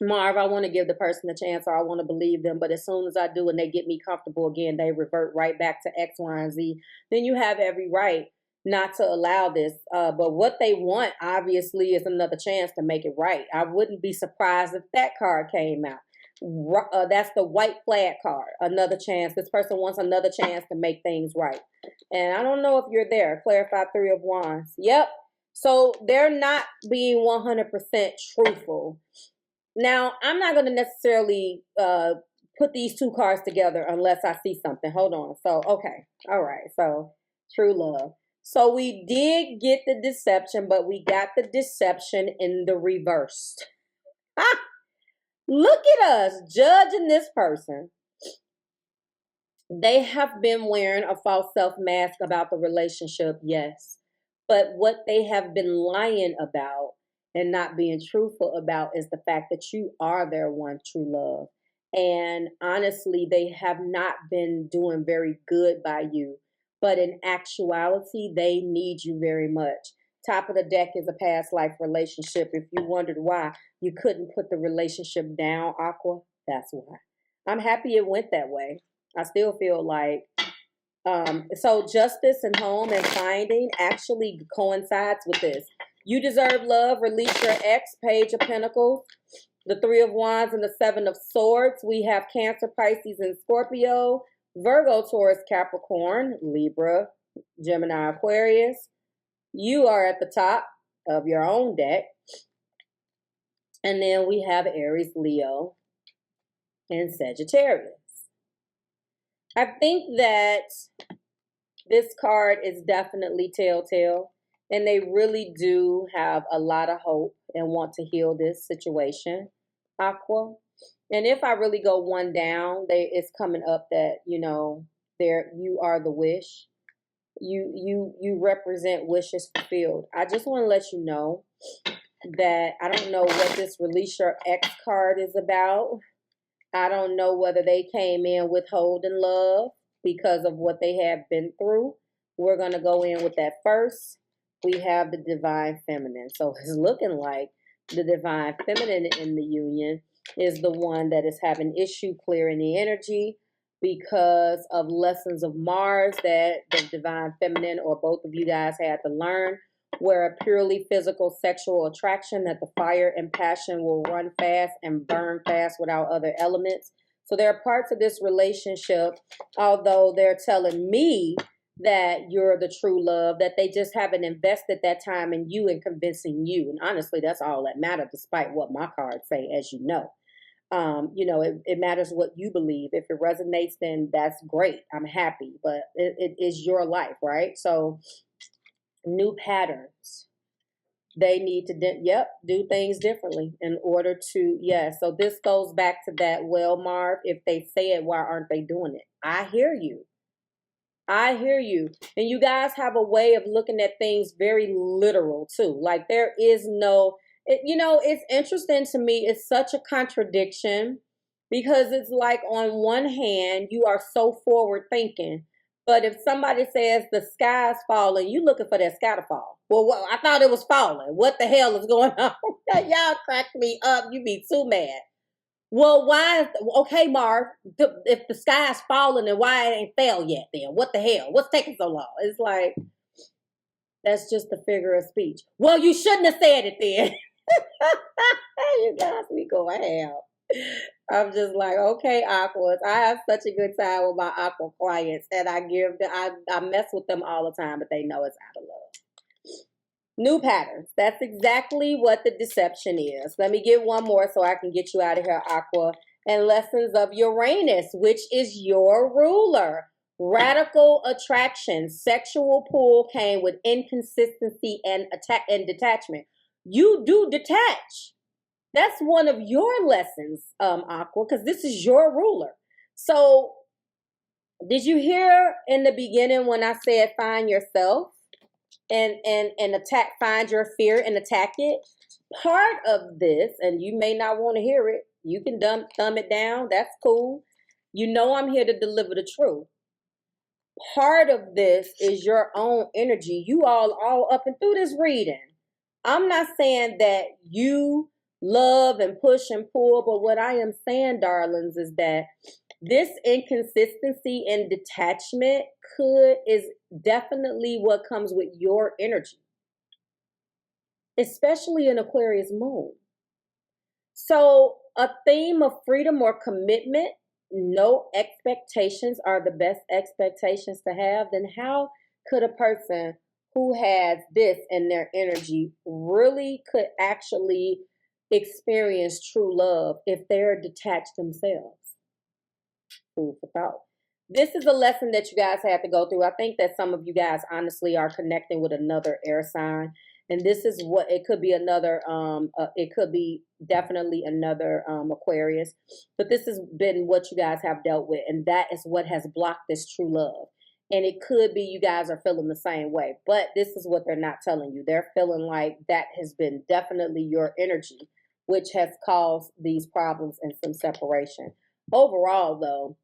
Marve, I want to give the person a chance, or I want to believe them, but as soon as I do and they get me comfortable again, they revert right back to X, Y, and Z, then you have every right not to allow this. But what they want, obviously, is another chance to make it right. I wouldn't be surprised if that card came out. That's the white flag card, another chance. This person wants another chance to make things right. And I don't know if you're there. Clarify Three of Wands. Yep. So they're not being 100% truthful. Now, I'm not going to necessarily put these two cards together unless I see something. Hold on. So, okay. All right. So, true love. So, we did get the deception, but we got the deception in the reverse. Ah! Look at us judging this person. They have been wearing a false self-mask about the relationship, yes. But what they have been lying about and not being truthful about is the fact that you are their one true love. And honestly, they have not been doing very good by you. But in actuality, they need you very much. Top of the deck is a past life relationship. If you wondered why you couldn't put the relationship down, Aqua, that's why. I'm happy it went that way. I still feel like, so justice and home and finding actually coincides with this. You deserve love. Release your ex. Page of Pentacles. The Three of Wands and the Seven of Swords. We have Cancer, Pisces, and Scorpio. Virgo, Taurus, Capricorn, Libra, Gemini, Aquarius. You are at the top of your own deck. And then we have Aries, Leo, and Sagittarius. I think that this card is definitely telltale. And they really do have a lot of hope and want to heal this situation, Aqua. And if I really go one down, it's coming up that, you know, you are the wish. You represent wishes fulfilled. I just want to let you know that I don't know what this release your ex card is about. I don't know whether they came in withholding love because of what they have been through. We're going to go in with that first. We have the Divine Feminine. So it's looking like the Divine Feminine in the union is the one that is having issue clearing the energy because of lessons of Mars that the Divine Feminine or both of you guys had to learn, where a purely physical sexual attraction, that the fire and passion will run fast and burn fast without other elements. So there are parts of this relationship, although they're telling me that you're the true love, that they just haven't invested that time in you and convincing you. And honestly, that's all that matters, despite what my cards say, as you know. You know, it matters what you believe. If it resonates, then that's great. I'm happy, but it is your life, right? So new patterns. They need to, do things differently in order to, So this goes back to that, well, Marv, if they say it, why aren't they doing it? I hear you. I hear you. And you guys have a way of looking at things very literal too. Like there is no, you know, it's interesting to me. It's such a contradiction because it's like on one hand, you are so forward thinking. But if somebody says the sky's falling, you looking for that sky to fall. Well, I thought it was falling. What the hell is going on? Y'all crack me up. You be too mad. Well, why? Okay, Marv, if the sky's falling, then why it ain't fell yet then? What the hell? What's taking so long? It's like, That's just a figure of speech. Well, you shouldn't have said it then. You guys be going hell. I'm just like, okay, Aquas. I have such a good time with my Aqua clients, and I mess with them all the time, but they know it's out of love. New patterns. That's exactly what the deception is. Let me get one more so I can get you out of here, Aqua. And lessons of Uranus, which is your ruler. Radical attraction. Sexual pull came with inconsistency and detachment. You do detach. That's one of your lessons, Aqua, because this is your ruler. So, did you hear in the beginning when I said find yourself and find your fear and attack it? Part of this, and you may not want to hear it, you can thumb it down. That's cool. You know I'm here to deliver the truth. Part of this is your own energy. You all up and through this reading. I'm not saying that you love and push and pull, but what I am saying, darlings, is that this inconsistency and detachment is definitely what comes with your energy, especially in Aquarius moon. So a theme of freedom or commitment, no expectations are the best expectations to have, then how could a person who has this in their energy really could actually experience true love if they're detached themselves? Food for thought. This is a lesson that you guys had to go through. I think that some of you guys honestly are connecting with another air sign. And this is what it could be another, it could be definitely another Aquarius. But this has been what you guys have dealt with. And that is what has blocked this true love. And it could be you guys are feeling the same way. But this is what they're not telling you. They're feeling like that has been definitely your energy, which has caused these problems and some separation. Overall, though,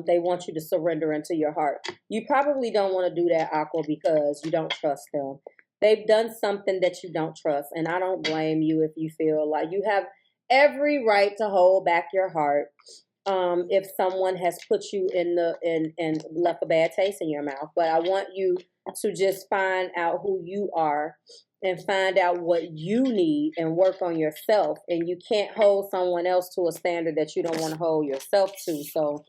they want you to surrender into your heart. You probably don't want to do that, Aqua, because you don't trust them. They've done something that you don't trust, and I don't blame you if you feel like you have every right to hold back your heart. If someone has put you and left a bad taste in your mouth, but I want you to just find out who you are and find out what you need and work on yourself. And you can't hold someone else to a standard that you don't want to hold yourself to. So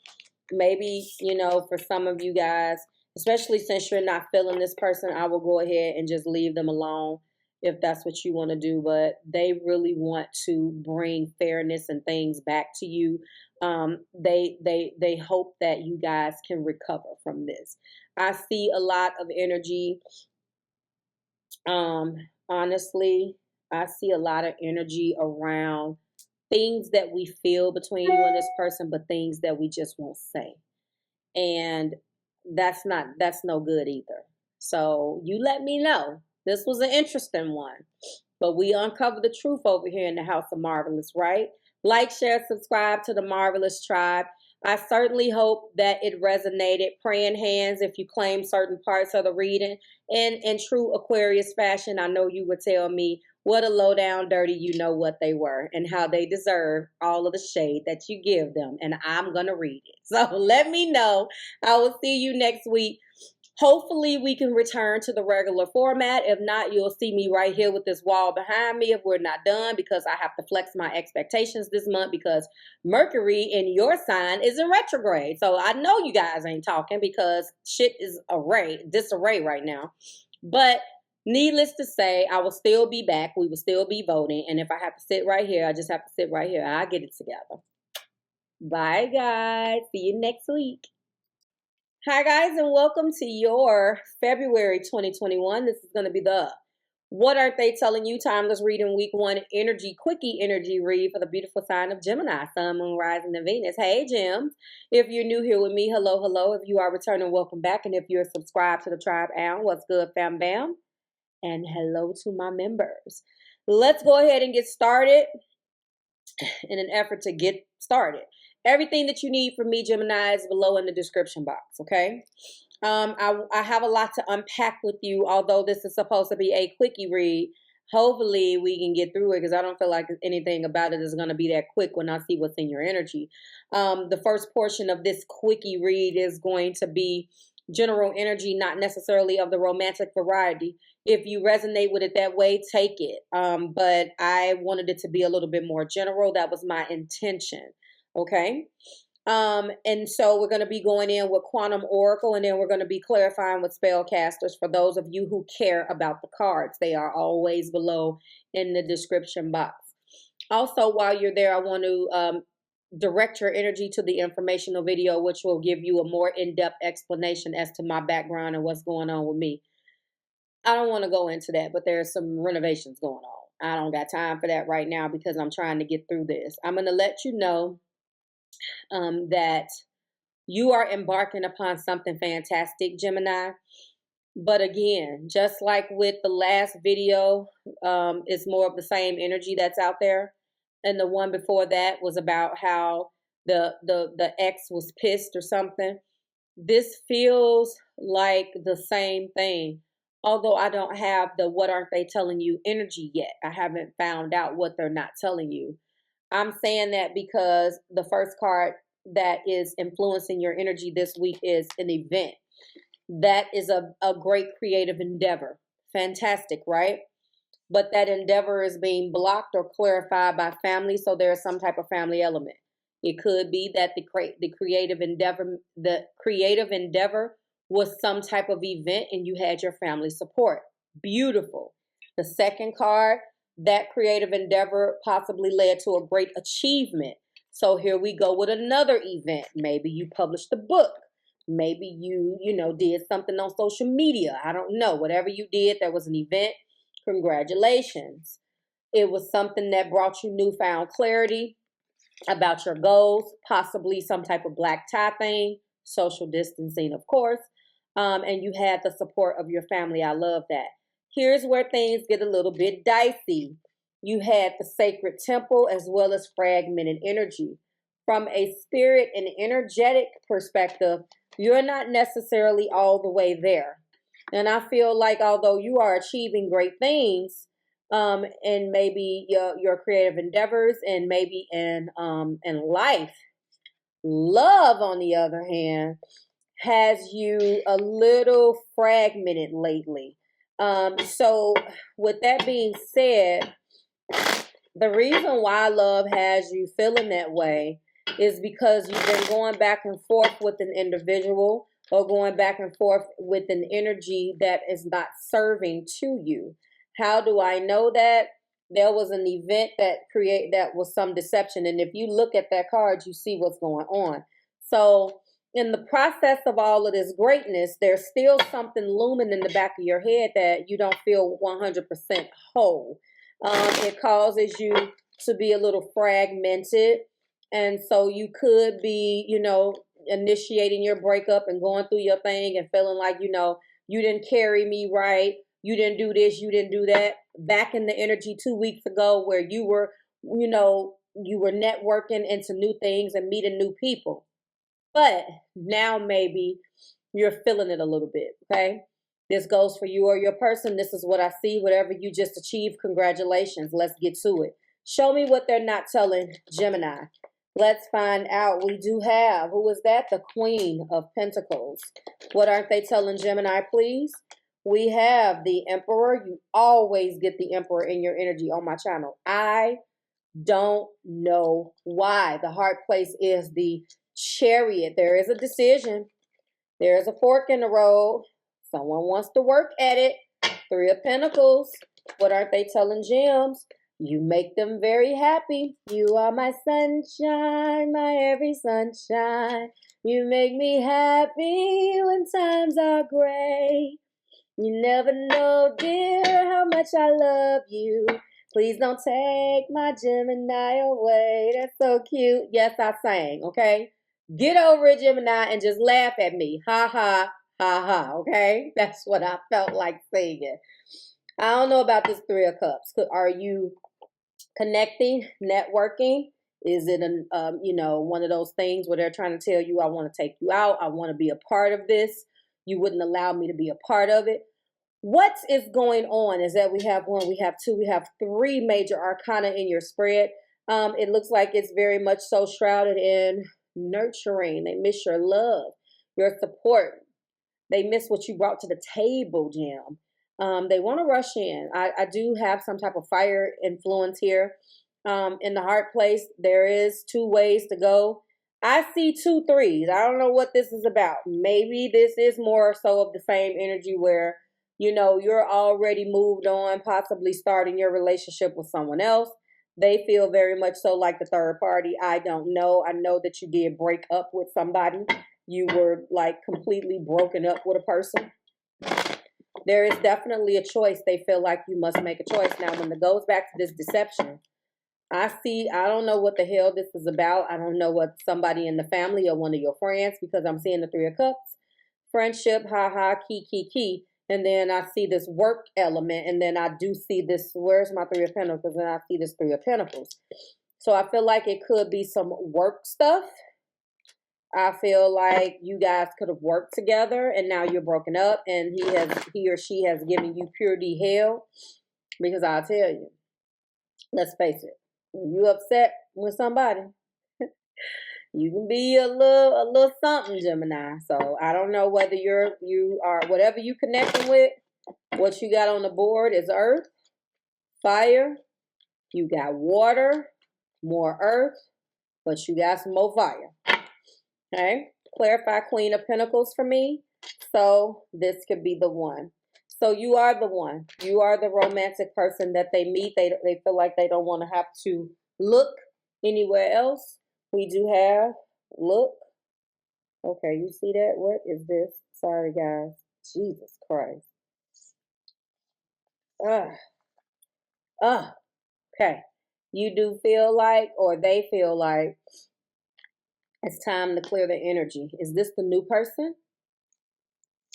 maybe, you know, for some of you guys, especially since you're not feeling this person, I will go ahead and just leave them alone if that's what you want to do. But they really want to bring fairness and things back to you. They hope that you guys can recover from this. I see a lot of energy. Honestly, I see a lot of energy around things that we feel between you and this person, but things that we just won't say. And that's no good either. So you let me know. This was an interesting one, but we uncovered the truth over here in the House of Marvelous, right? Like, share, subscribe to the Marvelous Tribe. I certainly hope that it resonated. Praying hands if you claim certain parts of the reading. And in true Aquarius fashion, I know you would tell me what a low down dirty, you know what they were and how they deserve all of the shade that you give them. And I'm going to read it. So let me know. I will see you next week. Hopefully we can return to the regular format. If not, you'll see me right here with this wall behind me if we're not done, because I have to flex my expectations this month because Mercury in your sign is in retrograde. So I know you guys ain't talking because shit is disarray right now. But needless to say, I will still be back. We will still be voting. And if I have to sit right here, I just have to sit right here. I'll get it together. Bye, guys. See you next week. Hi guys, and welcome to your February 2021. This is going to be the What Aren't They Telling You? Timeless reading week 1 quickie energy read for the beautiful sign of Gemini, Sun, Moon, Rising, and Venus. Hey Gems, if you're new here with me, hello, hello. If you are returning, welcome back. And if you're subscribed to the tribe, what's good, fam bam? And hello to my members. Let's go ahead and get started in an effort to get started. Everything that you need from me, Gemini, is below in the description box, okay? I have a lot to unpack with you, although this is supposed to be a quickie read. Hopefully we can get through it because I don't feel like anything about it is going to be that quick when I see what's in your energy. The first portion of this quickie read is going to be general energy, not necessarily of the romantic variety. If you resonate with it that way, take it. But I wanted it to be a little bit more general. That was my intention. Okay. And so we're going to be going in with Quantum Oracle, and then we're going to be clarifying with Spellcasters for those of you who care about the cards. They are always below in the description box. Also, while you're there, I want to direct your energy to the informational video, which will give you a more in-depth explanation as to my background and what's going on with me. I don't want to go into that, but there's some renovations going on. I don't got time for that right now because I'm trying to get through this. I'm going to let you know that you are embarking upon something fantastic, Gemini. But again, just like with the last video, it's more of the same energy that's out there. And the one before that was about how the ex was pissed or something. This feels like the same thing. Although I don't have the what aren't they telling you energy yet. I haven't found out what they're not telling you. I'm saying that because the first card that is influencing your energy this week is an event. That is a great creative endeavor. Fantastic, right? But that endeavor is being blocked or clarified by family, so there's some type of family element. It could be that the creative endeavor was some type of event and you had your family support. Beautiful. The second card, that creative endeavor possibly led to a great achievement. So here we go with another event. Maybe you published a book. Maybe you did something on social media. I don't know. Whatever you did, there was an event. Congratulations. It was something that brought you newfound clarity about your goals, possibly some type of black tie thing, social distancing, of course. And you had the support of your family. I love that. Here's where things get a little bit dicey. You had the sacred temple as well as fragmented energy. From a spirit and energetic perspective, you're not necessarily all the way there. And I feel like although you are achieving great things, and maybe your creative endeavors and maybe in life, love, on the other hand, has you a little fragmented lately. So with that being said, the reason why love has you feeling that way is because you've been going back and forth with an individual or going back and forth with an energy that is not serving to you. How do I know that? There was an event that was some deception. And if you look at that card, you see what's going on. So in the process of all of this greatness, there's still something looming in the back of your head that you don't feel 100% whole. It causes you to be a little fragmented. And so you could be, initiating your breakup and going through your thing and feeling like, you didn't carry me right. You didn't do this. You didn't do that. Back in the energy 2 weeks ago where you were, you were networking into new things and meeting new people. But now maybe you're feeling it a little bit, okay? This goes for you or your person. This is what I see. Whatever you just achieved, congratulations. Let's get to it. Show me what they're not telling Gemini. Let's find out. We do have, who is that? The Queen of Pentacles. What aren't they telling Gemini, please? We have the Emperor. You always get the Emperor in your energy on my channel. I don't know why. The hard place is the Chariot. There is a decision. There is a fork in the road. Someone wants to work at it. Three of Pentacles. What aren't they telling Gems? You make them very happy. You are my sunshine, my every sunshine. You make me happy when times are gray. You never know, dear, how much I love you. Please don't take my Gemini away. That's so cute. Yes, I sang, okay? Get over it, Gemini, and just laugh at me. Ha, ha, ha, ha, okay? That's what I felt like singing. I don't know about this Three of Cups. Are you connecting, networking? Is it one of those things where they're trying to tell you, I want to take you out, I want to be a part of this, you wouldn't allow me to be a part of it? What is going on is that we have one, we have two, we have three major arcana in your spread. It looks like it's very much so shrouded in nurturing. They miss your love, your support. They miss what you brought to the table, Jim. They want to rush in. I do have some type of fire influence here. In the heart place, there is 2 ways to go. I see 2 threes. I don't know what this is about. Maybe this is more so of the same energy where, you know, you're already moved on, possibly starting your relationship with someone else. They feel very much so like the third party. I don't know. I know that you did break up with somebody. You were like completely broken up with a person. There is definitely a choice. They feel like you must make a choice. Now, when it goes back to this deception, I don't know what the hell this is about. I don't know what somebody in the family or one of your friends, because I'm seeing the 3 of Cups. Friendship, key. And then I see this work element. And then I do see this, where's my 3 of Pentacles? And I see this 3 of Pentacles. So I feel like it could be some work stuff. I feel like you guys could have worked together and now you're broken up and he or she has given you pure D hell. Because I'll tell you, let's face it, when you upset with somebody, you can be a little something, Gemini. So I don't know whether you are whatever you connecting with. What you got on the board is earth, fire. You got water, more earth, but you got some more fire. Okay, clarify Queen of Pentacles for me. So this could be the one. So you are the one. You are the romantic person that they meet. They feel like they don't want to have to look anywhere else. We do have look. Okay, you see that? What is this? Sorry, guys. Jesus Christ. Okay. You do feel like, or they feel like, it's time to clear the energy. Is this the new person?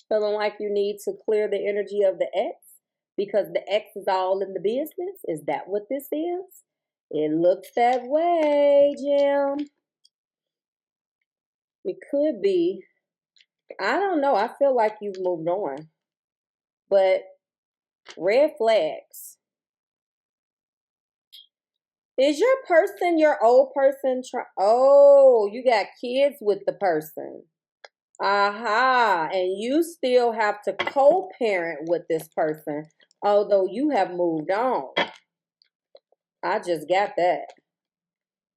Feeling like you need to clear the energy of the ex because the ex is all in the business? Is that what this is? It looks that way, Jim. It could be. I don't know. I feel like you've moved on. But red flags. Is your person, your old person, oh, you got kids with the person. Aha, and you still have to co-parent with this person, although you have moved on. I just got that.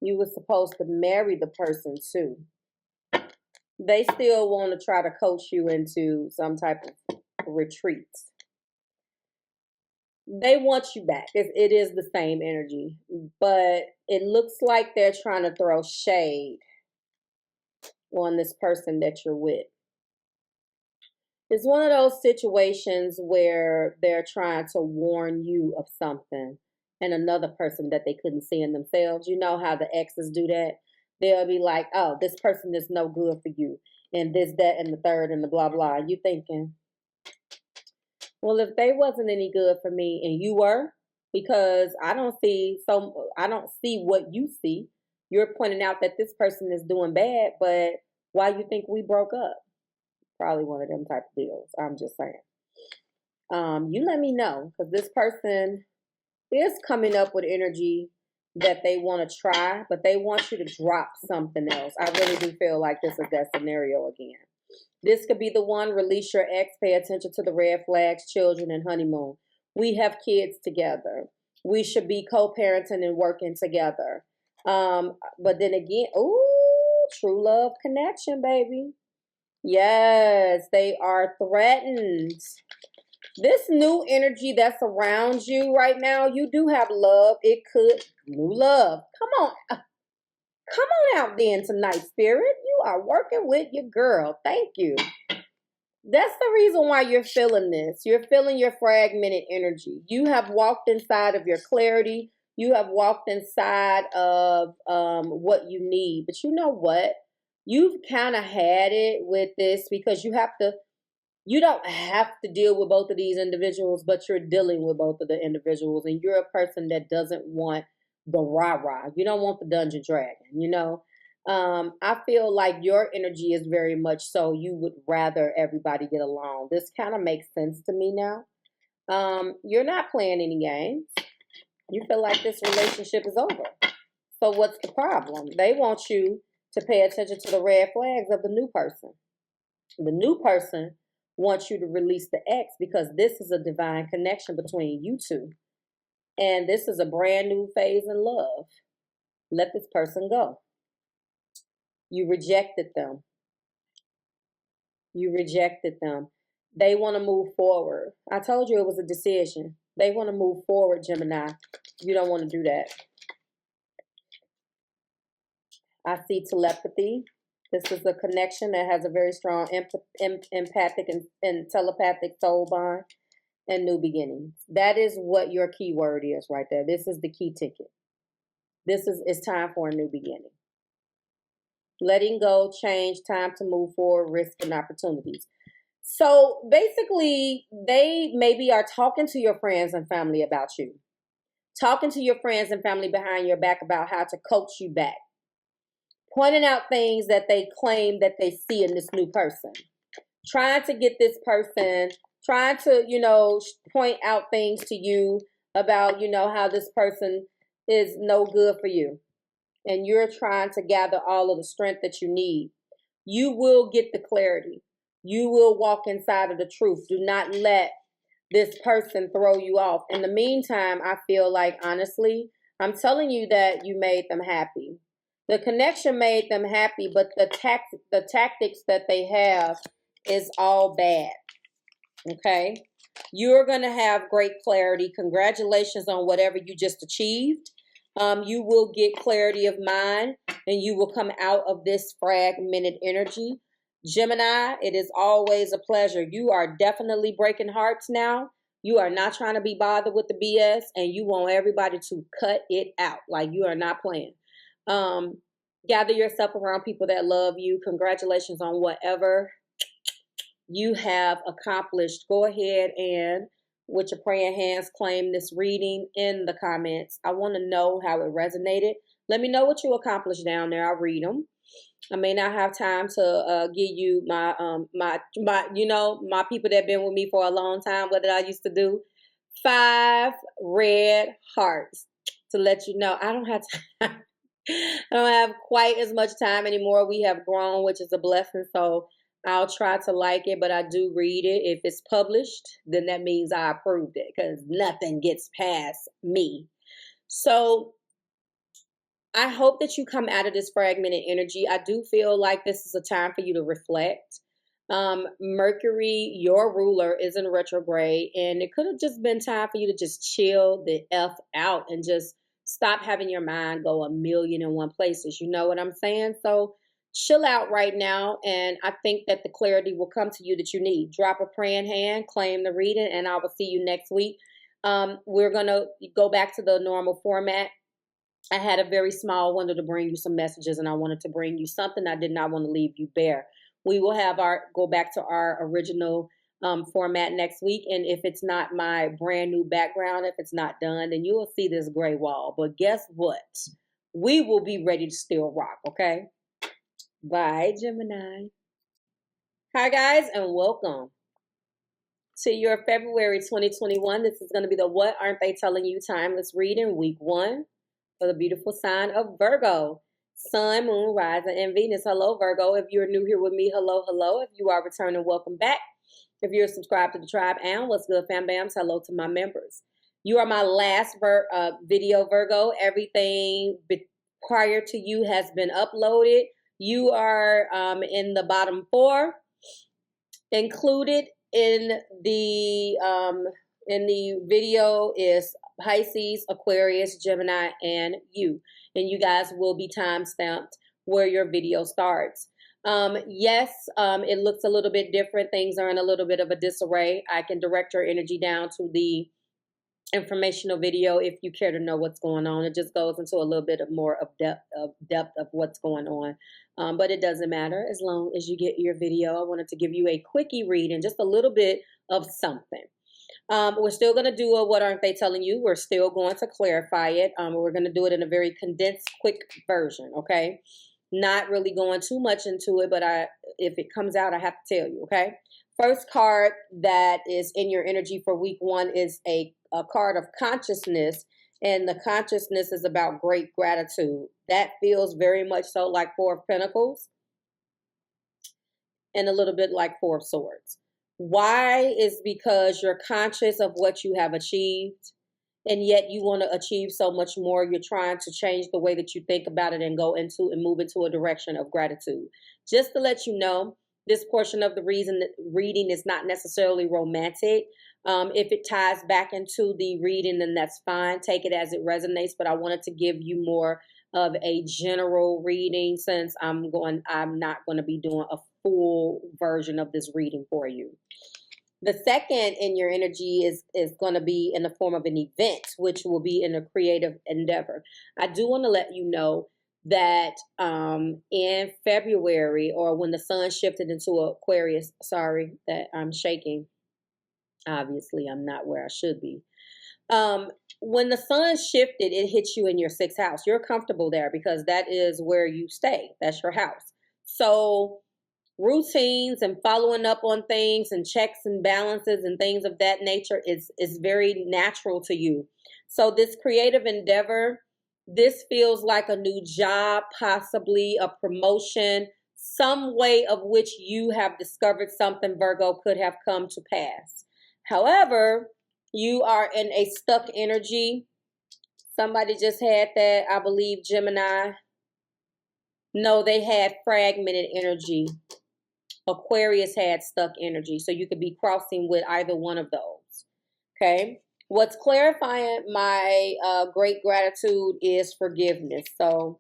You were supposed to marry the person too. They still want to try to coach you into some type of retreat. They want you back. It is the same energy, but it looks like they're trying to throw shade on this person that you're with. It's one of those situations where they're trying to warn you of something and another person that they couldn't see in themselves. You know how the exes do that? They'll be like, oh, this person is no good for you. And this, that, and the third, and the blah, blah. And you thinking, well, if they wasn't any good for me and you were, because I don't see what you see. You're pointing out that this person is doing bad, but why you think we broke up? Probably one of them type of deals. I'm just saying. You let me know, because this person is coming up with energy that they want to try, but they want you to drop something else. I really do feel like this is that scenario again. This could be the one. Release your ex. Pay attention to the red flags, children, and honeymoon. We have kids together. We should be co-parenting and working together. But then again, ooh, true love connection, baby. Yes, they are threatened. This new energy that's around you right now, you do have love. It could, new love. Come on out then tonight, Spirit. You are working with your girl. Thank you. That's the reason why you're feeling this. You're feeling your fragmented energy. You have walked inside of your clarity. You have walked inside of what you need. But you know what? You've kind of had it with this because you don't have to deal with both of these individuals, but you're dealing with both of the individuals. And you're a person that doesn't want the rah-rah. You don't want the Dungeon Dragon, you know? I feel like your energy is very much so you would rather everybody get along. This kind of makes sense to me now. You're not playing any games. You feel like this relationship is over. So what's the problem? They want you to pay attention to the red flags of the new person. The new person wants you to release the ex because this is a divine connection between you two. And this is a brand new phase in love. Let this person go. You rejected them. You rejected them. They want to move forward. I told you it was a decision. They want to move forward, Gemini. You don't want to do that. I see telepathy. This is a connection that has a very strong empathic and telepathic soul bond and new beginnings. That is what your key word is right there. This is the key ticket. It's time for a new beginning. Letting go, change, time to move forward, risk and opportunities. So basically, they maybe are talking to your friends and family about you. Talking to your friends and family behind your back about how to coach you back. Pointing out things that they claim that they see in this new person. Trying to get this person, trying to, point out things to you about, how this person is no good for you. And you're trying to gather all of the strength that you need. You will get the clarity. You will walk inside of the truth. Do not let this person throw you off. In the meantime, I feel like, honestly, I'm telling you that you made them happy. The connection made them happy, but the tactics that they have is all bad. Okay? You're going to have great clarity. Congratulations on whatever you just achieved. You will get clarity of mind, and you will come out of this fragmented energy. Gemini, it is always a pleasure. You are definitely breaking hearts now. You are not trying to be bothered with the BS, and you want everybody to cut it out. Like, you are not playing. Gather yourself around people that love you. Congratulations on whatever you have accomplished. Go ahead and, with your praying hands, claim this reading in the comments. I want to know how it resonated. Let me know what you accomplished down there. I'll read them. I may not have time to give you my people that have been with me for a long time. What did I used to do? 5 red hearts to let you know I don't have time. I don't have quite as much time anymore. We have grown, which is a blessing. So I'll try to like it, but I do read it. If it's published, then that means I approved it because nothing gets past me. So I hope that you come out of this fragmented energy. I do feel like this is a time for you to reflect. Mercury, your ruler, is in retrograde, and it could have just been time for you to just chill the F out and just stop having your mind go a million and one places. You know what I'm saying? So chill out right now, and I think that the clarity will come to you that you need. Drop a praying hand, claim the reading, and I will see you next week. We're going to go back to the normal format. I had a very small window to bring you some messages, and I wanted to bring you something. I did not want to leave you bare. We will have go back to our original format next week. And if it's not my brand new background, if it's not done, then you will see this gray wall. But guess what? We will be ready to still rock, okay? Bye, Gemini. Hi, guys, and welcome to your February 2021. This is going to be the What Aren't They Telling You Timeless Reading, week 1 for the beautiful sign of Virgo. Sun, Moon, Rising, and Venus. Hello, Virgo. If you're new here with me, hello, hello. If you are returning, welcome back. If you're subscribed to the tribe, and what's good, fam bams, hello to my members. You are my last video, Virgo. Everything prior to you has been uploaded. You are in the bottom 4. Included in the video is Pisces, Aquarius, Gemini, and you. And you guys will be time stamped where your video starts. Yes, it looks a little bit different. Things are in a little bit of a disarray. I can direct your energy down to the informational video if you care to know what's going on. It just goes into a little bit of more of depth of what's going on. But it doesn't matter as long as you get your video. I wanted to give you a quickie read and just a little bit of something. We're still going to do a What Aren't They Telling You? We're still going to clarify it. We're going to do it in a very condensed, quick version, okay? Not really going too much into it, but if it comes out, I have to tell you, okay? First card that is in your energy for week 1 is a card of consciousness, and the consciousness is about great gratitude. That feels very much so like 4 of Pentacles and a little bit like 4 of Swords. Why is because you're conscious of what you have achieved, and yet you want to achieve so much more. You're trying to change the way that you think about it and go into and move into a direction of gratitude. Just to let you know, this portion of the reading is not necessarily romantic. If it ties back into the reading, then that's fine. Take it as it resonates. But I wanted to give you more of a general reading since I'm not going to be doing a full version of this reading for you. The second in your energy is going to be in the form of an event, which will be in a creative endeavor. I do want to let you know that in February, or when the sun shifted into Aquarius, sorry that I'm shaking. Obviously, I'm not where I should be. When the sun shifted, it hits you in your 6th house. You're comfortable there because that is where you stay. That's your house. So routines and following up on things and checks and balances and things of that nature is very natural to you. So this creative endeavor, this feels like a new job, possibly a promotion, some way of which you have discovered something, Virgo, could have come to pass. However, you are in a stuck energy. Somebody just had that, I believe, Gemini. No, they had fragmented energy. Aquarius had stuck energy. So you could be crossing with either one of those. Okay. What's clarifying my great gratitude is forgiveness. So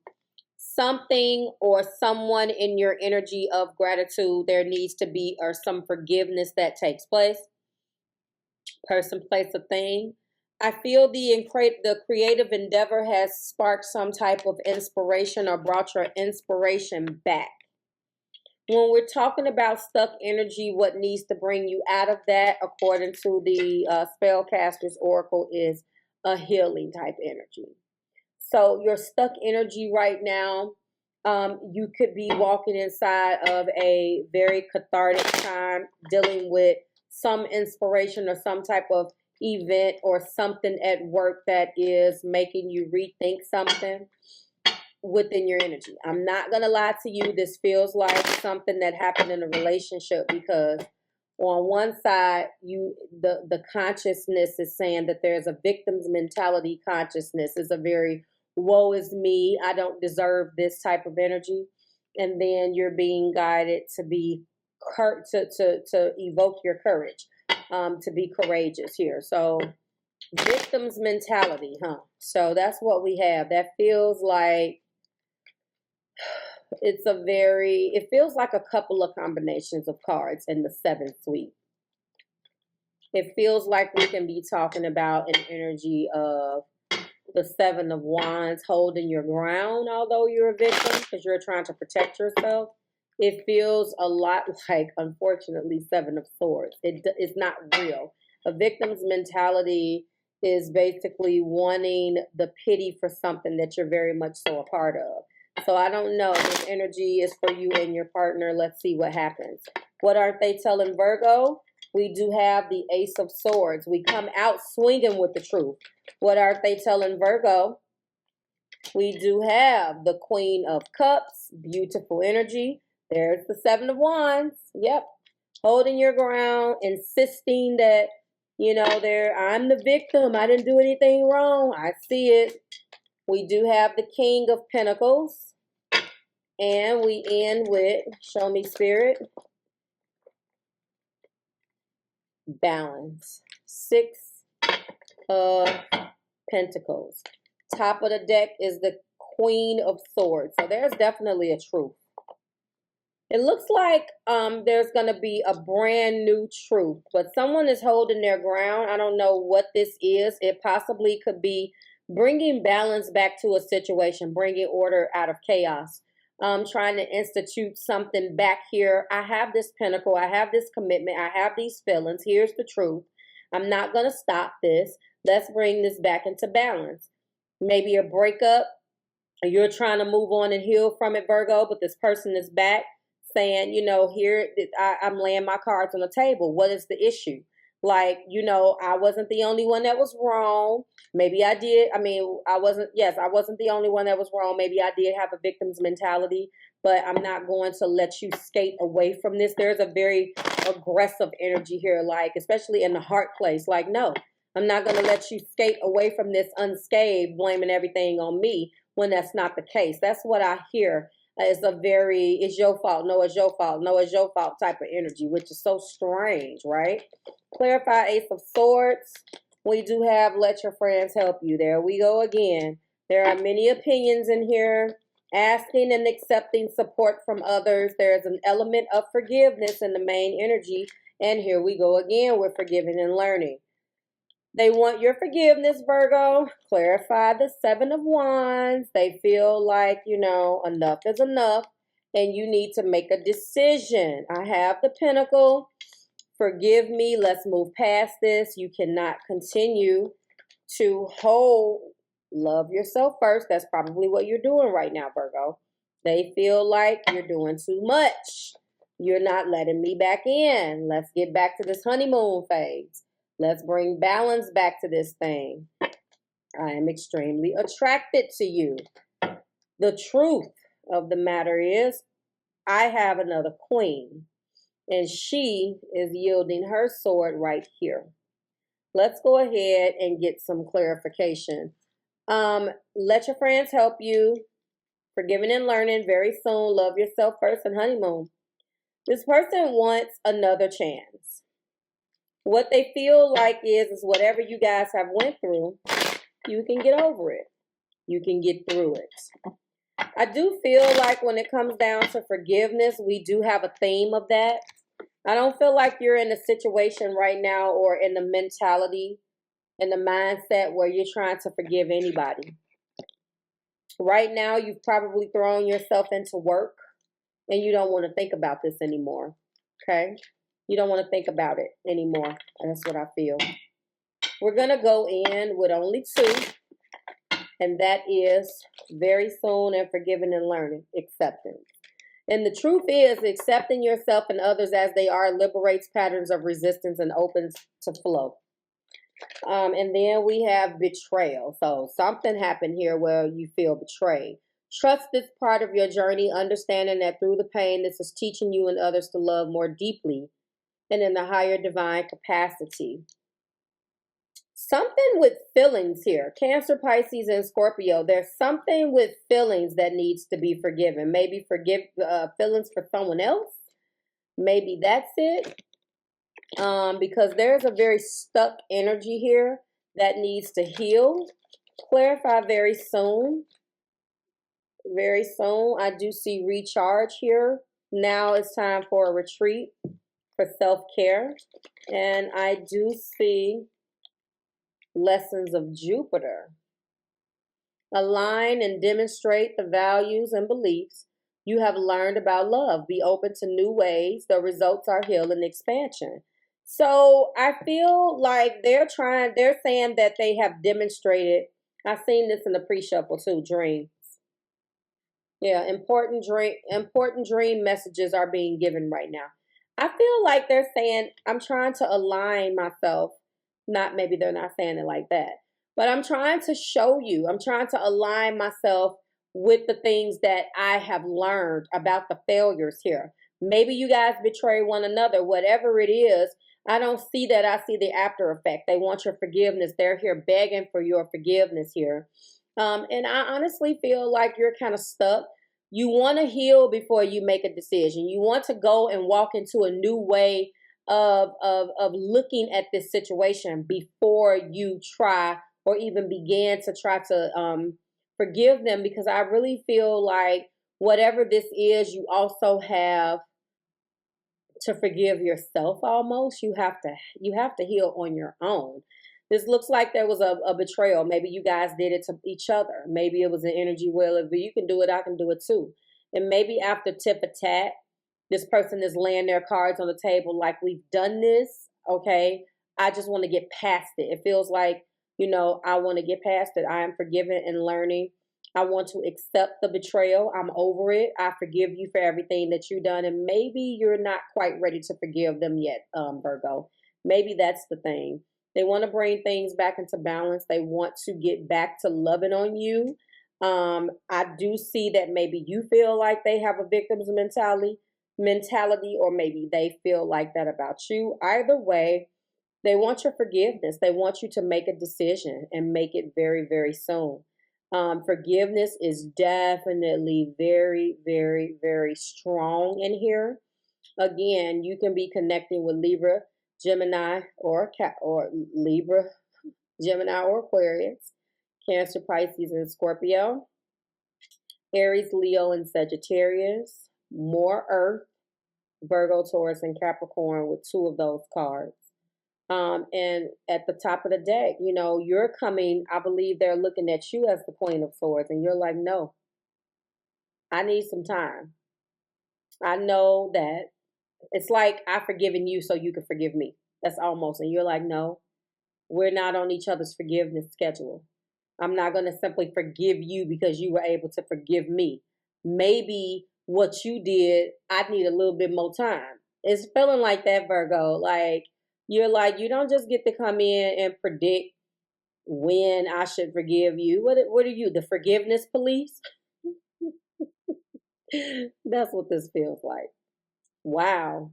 something or someone in your energy of gratitude, there needs to be some forgiveness that takes place. Person, place, or thing. I feel the creative endeavor has sparked some type of inspiration or brought your inspiration back. When we're talking about stuck energy, what needs to bring you out of that, according to the Spellcaster's Oracle, is a healing type energy. So your stuck energy right now, you could be walking inside of a very cathartic time, dealing with some inspiration or some type of event or something at work that is making you rethink something within your energy. I'm not going to lie to you. This feels like something that happened in a relationship, because on one side, the consciousness is saying that there's a victim's mentality consciousness. Is a very woe is me, I don't deserve this type of energy. And then you're being guided to be to evoke your courage, to be courageous here. So victim's mentality, huh? So that's what we have. That feels like it feels like a couple of combinations of cards in the 7th suite. It feels like we can be talking about an energy of the 7 of Wands, holding your ground, although you're a victim, because you're trying to protect yourself. It feels a lot like, unfortunately, 7 of Swords. It's not real. A victim's mentality is basically wanting the pity for something that you're very much so a part of. So I don't know. This energy is for you and your partner. Let's see what happens. What aren't they telling Virgo? We do have the Ace of Swords. We come out swinging with the truth. What aren't they telling Virgo? We do have the Queen of Cups. Beautiful energy. There's the 7 of Wands. Yep. Holding your ground, insisting that, I'm the victim. I didn't do anything wrong. I see it. We do have the King of Pentacles. And we end with, show me spirit, balance. 6 of Pentacles. Top of the deck is the Queen of Swords. So there's definitely a truth. It looks like there's going to be a brand new truth, but someone is holding their ground. I don't know what this is. It possibly could be bringing balance back to a situation, bringing order out of chaos. Trying to institute something back here. I have this pentacle. I have this commitment. I have these feelings. Here's the truth. I'm not going to stop this. Let's bring this back into balance. Maybe a breakup. You're trying to move on and heal from it, Virgo, but this person is back saying, here, I'm laying my cards on the table. What is the issue? Like, you know, I wasn't the only one that was wrong. Maybe I did. I mean, I wasn't the only one that was wrong. Maybe I did have a victim's mentality, but I'm not going to let you skate away from this. There's a very aggressive energy here, like, especially in the heart place. Like, no, I'm not going to let you skate away from this unscathed, blaming everything on me when that's not the case. That's what I hear. It's a very, it's your fault. No, it's your fault. No, it's your fault type of energy, which is so strange, right? Clarify Ace of Swords. We do have let your friends help you. There we go again. There are many opinions in here. Asking and accepting support from others. There's an element of forgiveness in the main energy. And here we go again with forgiving and learning. They want your forgiveness, Virgo. Clarify the Seven of Wands. They feel like, you know, enough is enough and you need to make a decision. I have the Pentacle. Forgive me. Let's move past this. You cannot continue to hold. Love yourself first. That's probably what you're doing right now, Virgo. They feel like you're doing too much. You're not letting me back in. Let's get back to this honeymoon phase. Let's bring balance back to this thing. I am extremely attracted to you. The truth of the matter is, I have another queen, and she is yielding her sword right here. Let's go ahead and get some clarification. Let your friends help you. Forgiving and learning very soon. Love yourself first and honeymoon. This person wants another chance. What they feel like is whatever you guys have went through, you can get over it. You can get through it. I do feel like when it comes down to forgiveness, we do have a theme of that. I don't feel like you're in a situation right now or in the mentality, in the mindset where you're trying to forgive anybody. Right now, you've probably thrown yourself into work and you don't want to think about this anymore. Okay? You don't want to think about it anymore. That's what I feel. We're going to go in with only two. And that is very soon and forgiving and learning. Acceptance. And the truth is, accepting yourself and others as they are liberates patterns of resistance and opens to flow. And then we have betrayal. So something happened here where you feel betrayed. Trust this part of your journey, understanding that through the pain, this is teaching you and others to love more deeply and in the higher divine capacity. Something with feelings here. Cancer, Pisces, and Scorpio. There's something with feelings that needs to be forgiven. Maybe forgive feelings for someone else. Maybe that's it. Because there's a very stuck energy here that needs to heal. Clarify very soon. Very soon. I do see recharge here. Now it's time for a retreat for self-care. And I do see lessons of Jupiter. Align and demonstrate the values and beliefs you have learned about love. Be open to new ways. The results are healing and expansion. So I feel like they're saying that they have demonstrated. I've seen this in the pre-shuffle too, dreams. Yeah, important dream messages are being given right now. I feel like they're saying, I'm trying to align myself. Maybe they're not saying it like that, but I'm trying to show you, I'm trying to align myself with the things that I have learned about the failures here. Maybe you guys betray one another, whatever it is. I don't see that. I see the after effect. They want your forgiveness. They're here begging for your forgiveness here. And I honestly feel like you're kind of stuck. You want to heal before you make a decision. You want to go and walk into a new way of looking at this situation before you try or even begin to try to forgive them, because I really feel like whatever this is, you also have to forgive yourself. Almost you have to heal on your own. This looks like there was a betrayal. Maybe you guys did it to each other. Maybe it was an energy well. If you can do it, I can do it too. And maybe after tit for tat, this person is laying their cards on the table like, we've done this, okay? I just want to get past it. It feels like, you know, I want to get past it. I am forgiving and learning. I want to accept the betrayal. I'm over it. I forgive you for everything that you've done. And maybe you're not quite ready to forgive them yet, Virgo. Maybe that's the thing. They want to bring things back into balance. They want to get back to loving on you. I do see that maybe you feel like they have a victim's mentality, or maybe they feel like that about you. Either way, they want your forgiveness. They want you to make a decision and make it very, very soon. Forgiveness is definitely very, very, very strong in here. Again, you can be connecting with Libra, Gemini, or Libra, Gemini, or Aquarius, Cancer, Pisces, and Scorpio, Aries, Leo, and Sagittarius, more Earth, Virgo, Taurus, and Capricorn with 2 of those cards. And at the top of the deck, you know, you're coming, I believe they're looking at you as the Queen of Swords, and you're like, no, I need some time. I know that it's like I've forgiven you so you can forgive me. That's almost, and you're like, no, we're not on each other's forgiveness schedule. I'm not going to simply forgive you because you were able to forgive me. Maybe what you did, I need a little bit more time. It's feeling like that, Virgo. Like, you're like, you don't just get to come in and predict when I should forgive you. What are you, the forgiveness police? That's what this feels like. Wow.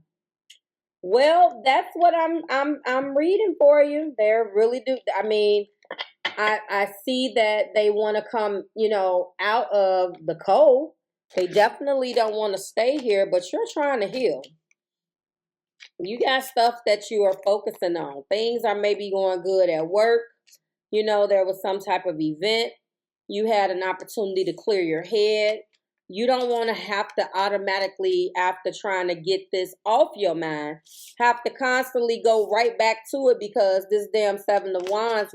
Well, that's what I'm reading for you. They're really do. I mean, I see that they want to come, you know, out of the cold. They definitely don't want to stay here, but you're trying to heal. You got stuff that you are focusing on. Things are maybe going good at work. You know, there was some type of event. You had an opportunity to clear your head. You don't want to have to automatically, after trying to get this off your mind, have to constantly go right back to it because this damn 7 of Wands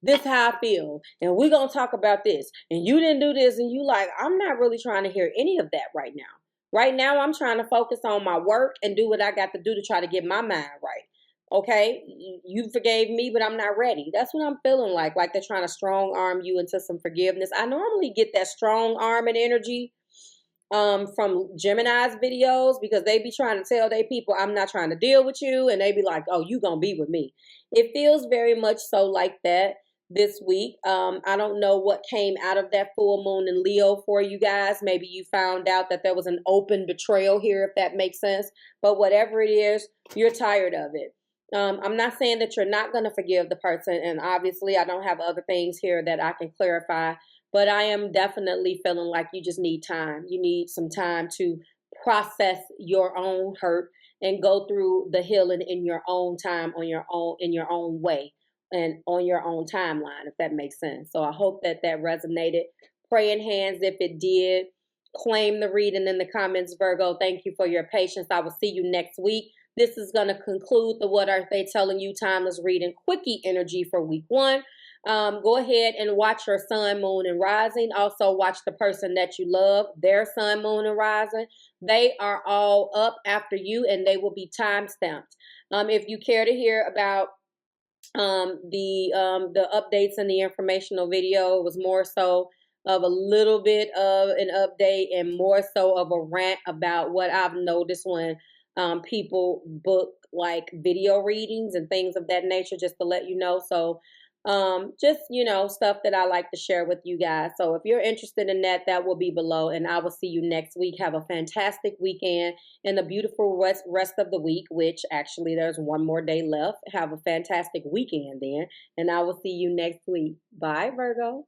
this how I feel, and we're going to talk about this, and you didn't do this, and you like, I'm not really trying to hear any of that right now. Right now, I'm trying to focus on my work and do what I got to do to try to get my mind right. Okay, you forgave me, but I'm not ready. That's what I'm feeling like they're trying to strong arm you into some forgiveness. I normally get that strong arming energy from Gemini's videos because they be trying to tell their people, I'm not trying to deal with you, and they be like, oh, you gonna be with me. It feels very much so like that this week. I don't know what came out of that full moon in Leo for you guys. Maybe you found out that there was an open betrayal here, if that makes sense. But whatever it is, you're tired of it. I'm not saying that you're not going to forgive the person, and obviously I don't have other things here that I can clarify, but I am definitely feeling like you just need time. You need some time to process your own hurt and go through the healing in your own time, in your own way, and on your own timeline, if that makes sense. So I hope that resonated. Praying hands if it did. Claim the reading in the comments, Virgo. Thank you for your patience. I will see you next week. This is going to conclude the What Are They Telling You Timeless Reading Quickie energy for week 1. Go ahead and watch your sun, moon, and rising. Also watch the person that you love, their sun, moon, and rising. They are all up after you, and they will be time stamped. If you care to hear about the updates in the informational video, it was more so of a little bit of an update and more so of a rant about what I've noticed when people book like video readings and things of that nature, just to let you know. So just, you know, stuff that I like to share with you guys. So if you're interested in that, that will be below, and I will see you next week. Have a fantastic weekend and a beautiful rest of the week, which actually there's one more day left. Have a fantastic weekend then, and I will see you next week. Bye, Virgo.